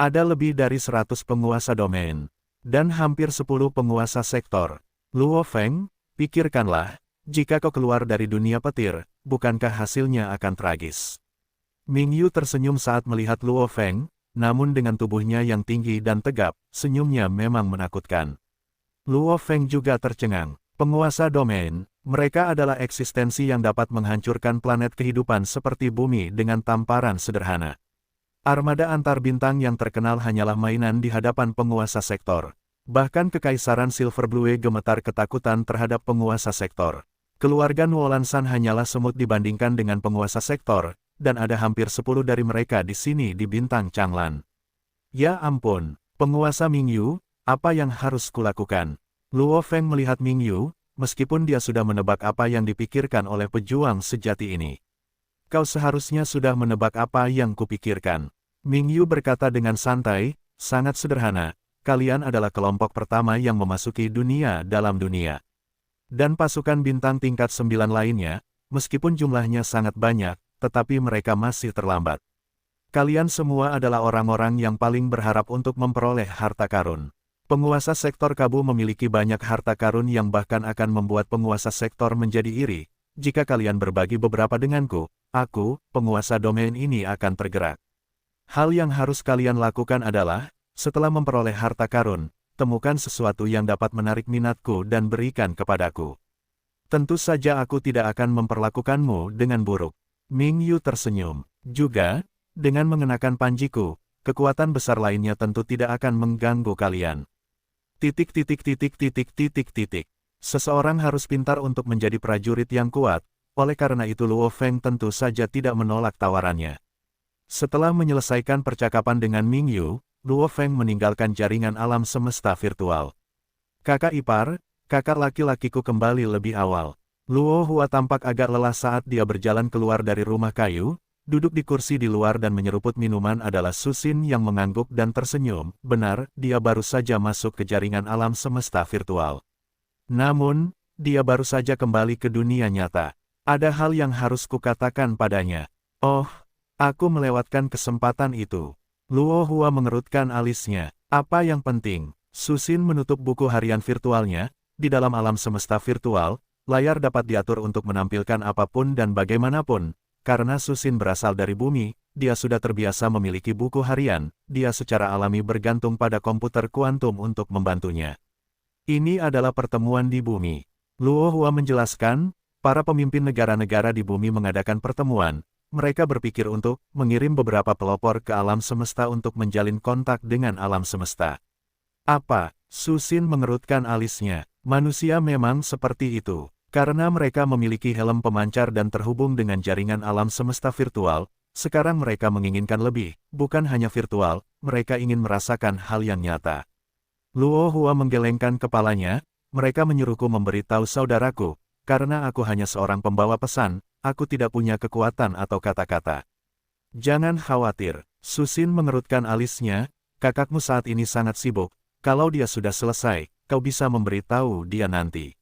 Ada lebih dari 100 penguasa domain, dan hampir 10 penguasa sektor. Luo Feng, pikirkanlah, jika kau keluar dari dunia petir, bukankah hasilnya akan tragis? Ming Yu tersenyum saat melihat Luo Feng, namun dengan tubuhnya yang tinggi dan tegap, senyumnya memang menakutkan. Luo Feng juga tercengang. Penguasa domain, mereka adalah eksistensi yang dapat menghancurkan planet kehidupan seperti bumi dengan tamparan sederhana. Armada antar bintang yang terkenal hanyalah mainan di hadapan penguasa sektor. Bahkan Kekaisaran Silver Blue gemetar ketakutan terhadap penguasa sektor. Keluarga Nuolansan hanyalah semut dibandingkan dengan penguasa sektor, dan ada hampir 10 dari mereka di sini di bintang Changlan. Ya ampun, penguasa Ming Yu, apa yang harus kulakukan? Luo Feng melihat Ming Yu, meskipun dia sudah menebak apa yang dipikirkan oleh pejuang sejati ini. Kau seharusnya sudah menebak apa yang kupikirkan. Ming Yu berkata dengan santai, sangat sederhana, kalian adalah kelompok pertama yang memasuki dunia dalam dunia. Dan pasukan bintang tingkat 9 lainnya, meskipun jumlahnya sangat banyak, tetapi mereka masih terlambat. Kalian semua adalah orang-orang yang paling berharap untuk memperoleh harta karun. Penguasa sektor Kabu memiliki banyak harta karun yang bahkan akan membuat penguasa sektor menjadi iri. Jika kalian berbagi beberapa denganku, aku, penguasa domain ini akan tergerak. Hal yang harus kalian lakukan adalah, setelah memperoleh harta karun, temukan sesuatu yang dapat menarik minatku dan berikan kepadaku. Tentu saja aku tidak akan memperlakukanmu dengan buruk. Ming Yu tersenyum. Juga, dengan mengenakan panjiku, kekuatan besar lainnya tentu tidak akan mengganggu kalian. Seseorang harus pintar untuk menjadi prajurit yang kuat, oleh karena itu Luo Feng tentu saja tidak menolak tawarannya. Setelah menyelesaikan percakapan dengan Ming Yu, Luo Feng meninggalkan jaringan alam semesta virtual. Kakak ipar, kakak laki-lakiku kembali lebih awal. Luo Hua tampak agak lelah saat dia berjalan keluar dari rumah kayu, duduk di kursi di luar dan menyeruput minuman adalah Susin yang mengangguk dan tersenyum. Benar, dia baru saja masuk ke jaringan alam semesta virtual. Namun, dia baru saja kembali ke dunia nyata. Ada hal yang harus kukatakan padanya. Oh, aku melewatkan kesempatan itu. Luo Hua mengerutkan alisnya. Apa yang penting? Susin menutup buku harian virtualnya. Di dalam alam semesta virtual, layar dapat diatur untuk menampilkan apapun dan bagaimanapun. Karena Susin berasal dari bumi, dia sudah terbiasa memiliki buku harian, dia secara alami bergantung pada komputer kuantum untuk membantunya. Ini adalah pertemuan di bumi. Luo Hua menjelaskan, para pemimpin negara-negara di bumi mengadakan pertemuan, mereka berpikir untuk mengirim beberapa pelopor ke alam semesta untuk menjalin kontak dengan alam semesta. Apa? Susin mengerutkan alisnya. Manusia memang seperti itu. Karena mereka memiliki helm pemancar dan terhubung dengan jaringan alam semesta virtual, sekarang mereka menginginkan lebih, bukan hanya virtual, mereka ingin merasakan hal yang nyata. Luo Hua menggelengkan kepalanya, mereka menyuruhku memberitahu saudaraku, karena aku hanya seorang pembawa pesan, aku tidak punya kekuatan atau kata-kata. Jangan khawatir, Susin mengerutkan alisnya, kakakmu saat ini sangat sibuk, kalau dia sudah selesai, kau bisa memberitahu dia nanti.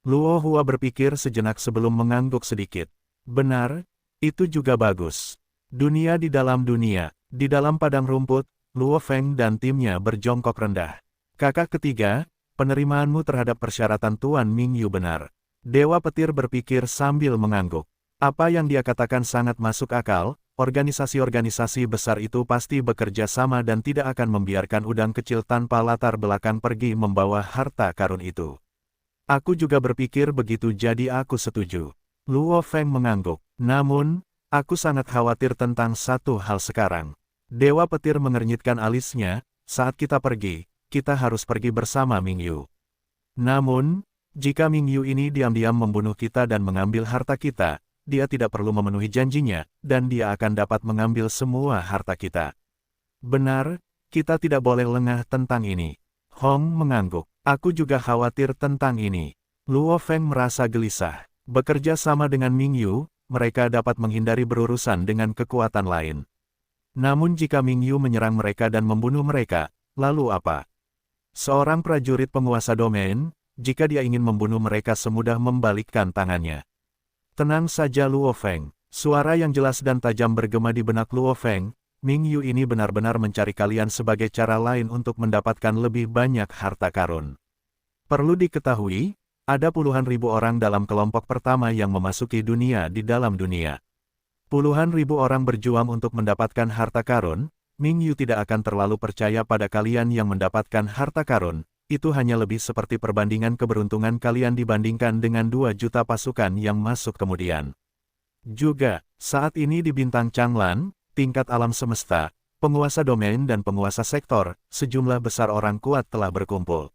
Luo Hua berpikir sejenak sebelum mengangguk sedikit. Benar, itu juga bagus. Dunia di dalam padang rumput, Luo Feng dan timnya berjongkok rendah. Kakak ketiga, penerimaanmu terhadap persyaratan Tuan Ming Yu benar. Dewa Petir berpikir sambil mengangguk. Apa yang dia katakan sangat masuk akal, organisasi-organisasi besar itu pasti bekerja sama dan tidak akan membiarkan udang kecil tanpa latar belakang pergi membawa harta karun itu. Aku juga berpikir begitu jadi aku setuju. Luo Feng mengangguk. Namun, aku sangat khawatir tentang satu hal sekarang. Dewa Petir mengernyitkan alisnya, saat kita pergi, kita harus pergi bersama Ming Yu. Namun, jika Ming Yu ini diam-diam membunuh kita dan mengambil harta kita, dia tidak perlu memenuhi janjinya, dan dia akan dapat mengambil semua harta kita. Benar, kita tidak boleh lengah tentang ini. Hong mengangguk. Aku juga khawatir tentang ini. Luo Feng merasa gelisah. Bekerja sama dengan Ming Yu, mereka dapat menghindari berurusan dengan kekuatan lain. Namun jika Ming Yu menyerang mereka dan membunuh mereka, lalu apa? Seorang prajurit penguasa domain, jika dia ingin membunuh mereka semudah membalikkan tangannya. Tenang saja Luo Feng. Suara yang jelas dan tajam bergema di benak Luo Feng. Ming Yu ini benar-benar mencari kalian sebagai cara lain untuk mendapatkan lebih banyak harta karun. Perlu diketahui, ada puluhan ribu orang dalam kelompok pertama yang memasuki dunia di dalam dunia. Puluhan ribu orang berjuang untuk mendapatkan harta karun. Ming Yu tidak akan terlalu percaya pada kalian yang mendapatkan harta karun. Itu hanya lebih seperti perbandingan keberuntungan kalian dibandingkan dengan 2 juta pasukan yang masuk kemudian. Juga, saat ini di bintang Changlan, tingkat alam semesta, penguasa domain dan penguasa sektor, sejumlah besar orang kuat telah berkumpul.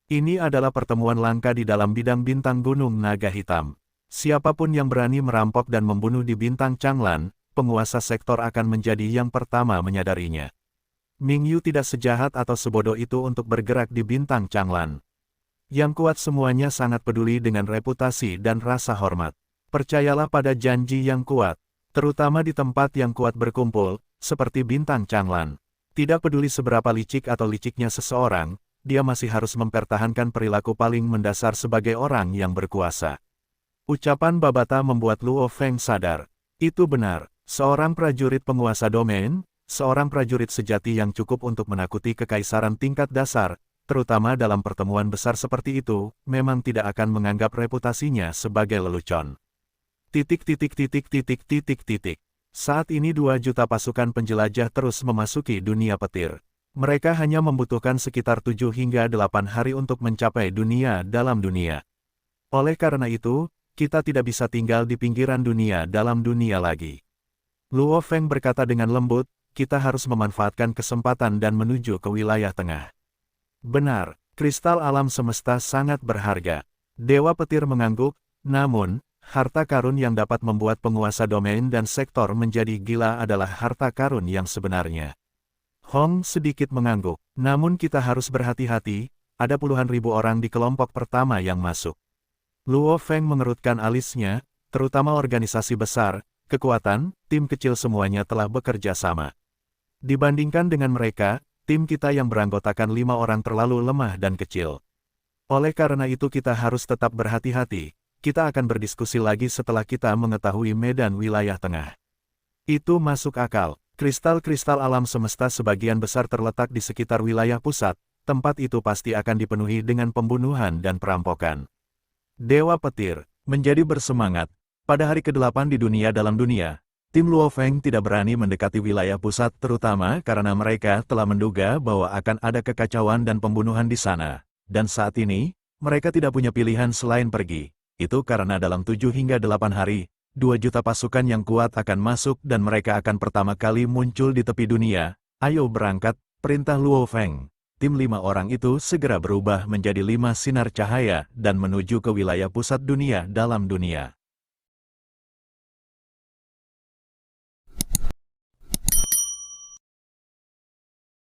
Ini adalah pertemuan langka di dalam bidang bintang Gunung Naga Hitam. Siapapun yang berani merampok dan membunuh di bintang Changlan, penguasa sektor akan menjadi yang pertama menyadarinya. Ming Yu tidak sejahat atau sebodoh itu untuk bergerak di bintang Changlan. Yang kuat semuanya sangat peduli dengan reputasi dan rasa hormat. Percayalah pada janji yang kuat, terutama di tempat yang kuat berkumpul, seperti bintang Changlan. Tidak peduli seberapa licik atau liciknya seseorang, dia masih harus mempertahankan perilaku paling mendasar sebagai orang yang berkuasa. Ucapan Babata membuat Luo Feng sadar. Itu benar, seorang prajurit penguasa domain, seorang prajurit sejati yang cukup untuk menakuti kekaisaran tingkat dasar, terutama dalam pertemuan besar seperti itu, memang tidak akan menganggap reputasinya sebagai lelucon. Saat ini 2 juta pasukan penjelajah terus memasuki dunia petir. Mereka hanya membutuhkan sekitar 7 hingga 8 hari untuk mencapai dunia dalam dunia. Oleh karena itu, kita tidak bisa tinggal di pinggiran dunia dalam dunia lagi. Luo Feng berkata dengan lembut, kita harus memanfaatkan kesempatan dan menuju ke wilayah tengah. Benar, kristal alam semesta sangat berharga. Dewa petir mengangguk, namun, harta karun yang dapat membuat penguasa domain dan sektor menjadi gila adalah harta karun yang sebenarnya. Hong sedikit mengangguk, namun kita harus berhati-hati, ada puluhan ribu orang di kelompok pertama yang masuk. Luo Feng mengerutkan alisnya, terutama organisasi besar, kekuatan, tim kecil semuanya telah bekerja sama. Dibandingkan dengan mereka, tim kita yang beranggotakan 5 orang terlalu lemah dan kecil. Oleh karena itu kita harus tetap berhati-hati, kita akan berdiskusi lagi setelah kita mengetahui medan wilayah tengah. Itu masuk akal. Kristal-kristal alam semesta sebagian besar terletak di sekitar wilayah pusat, tempat itu pasti akan dipenuhi dengan pembunuhan dan perampokan. Dewa petir, menjadi bersemangat. Pada hari ke-8 di dunia dalam dunia, tim Luo Feng tidak berani mendekati wilayah pusat terutama karena mereka telah menduga bahwa akan ada kekacauan dan pembunuhan di sana. Dan saat ini, mereka tidak punya pilihan selain pergi. Itu karena dalam 7 hingga 8 hari, 2 juta pasukan yang kuat akan masuk dan mereka akan pertama kali muncul di tepi dunia. Ayo berangkat, perintah Luo Feng. Tim 5 orang itu segera berubah menjadi 5 sinar cahaya dan menuju ke wilayah pusat dunia dalam dunia.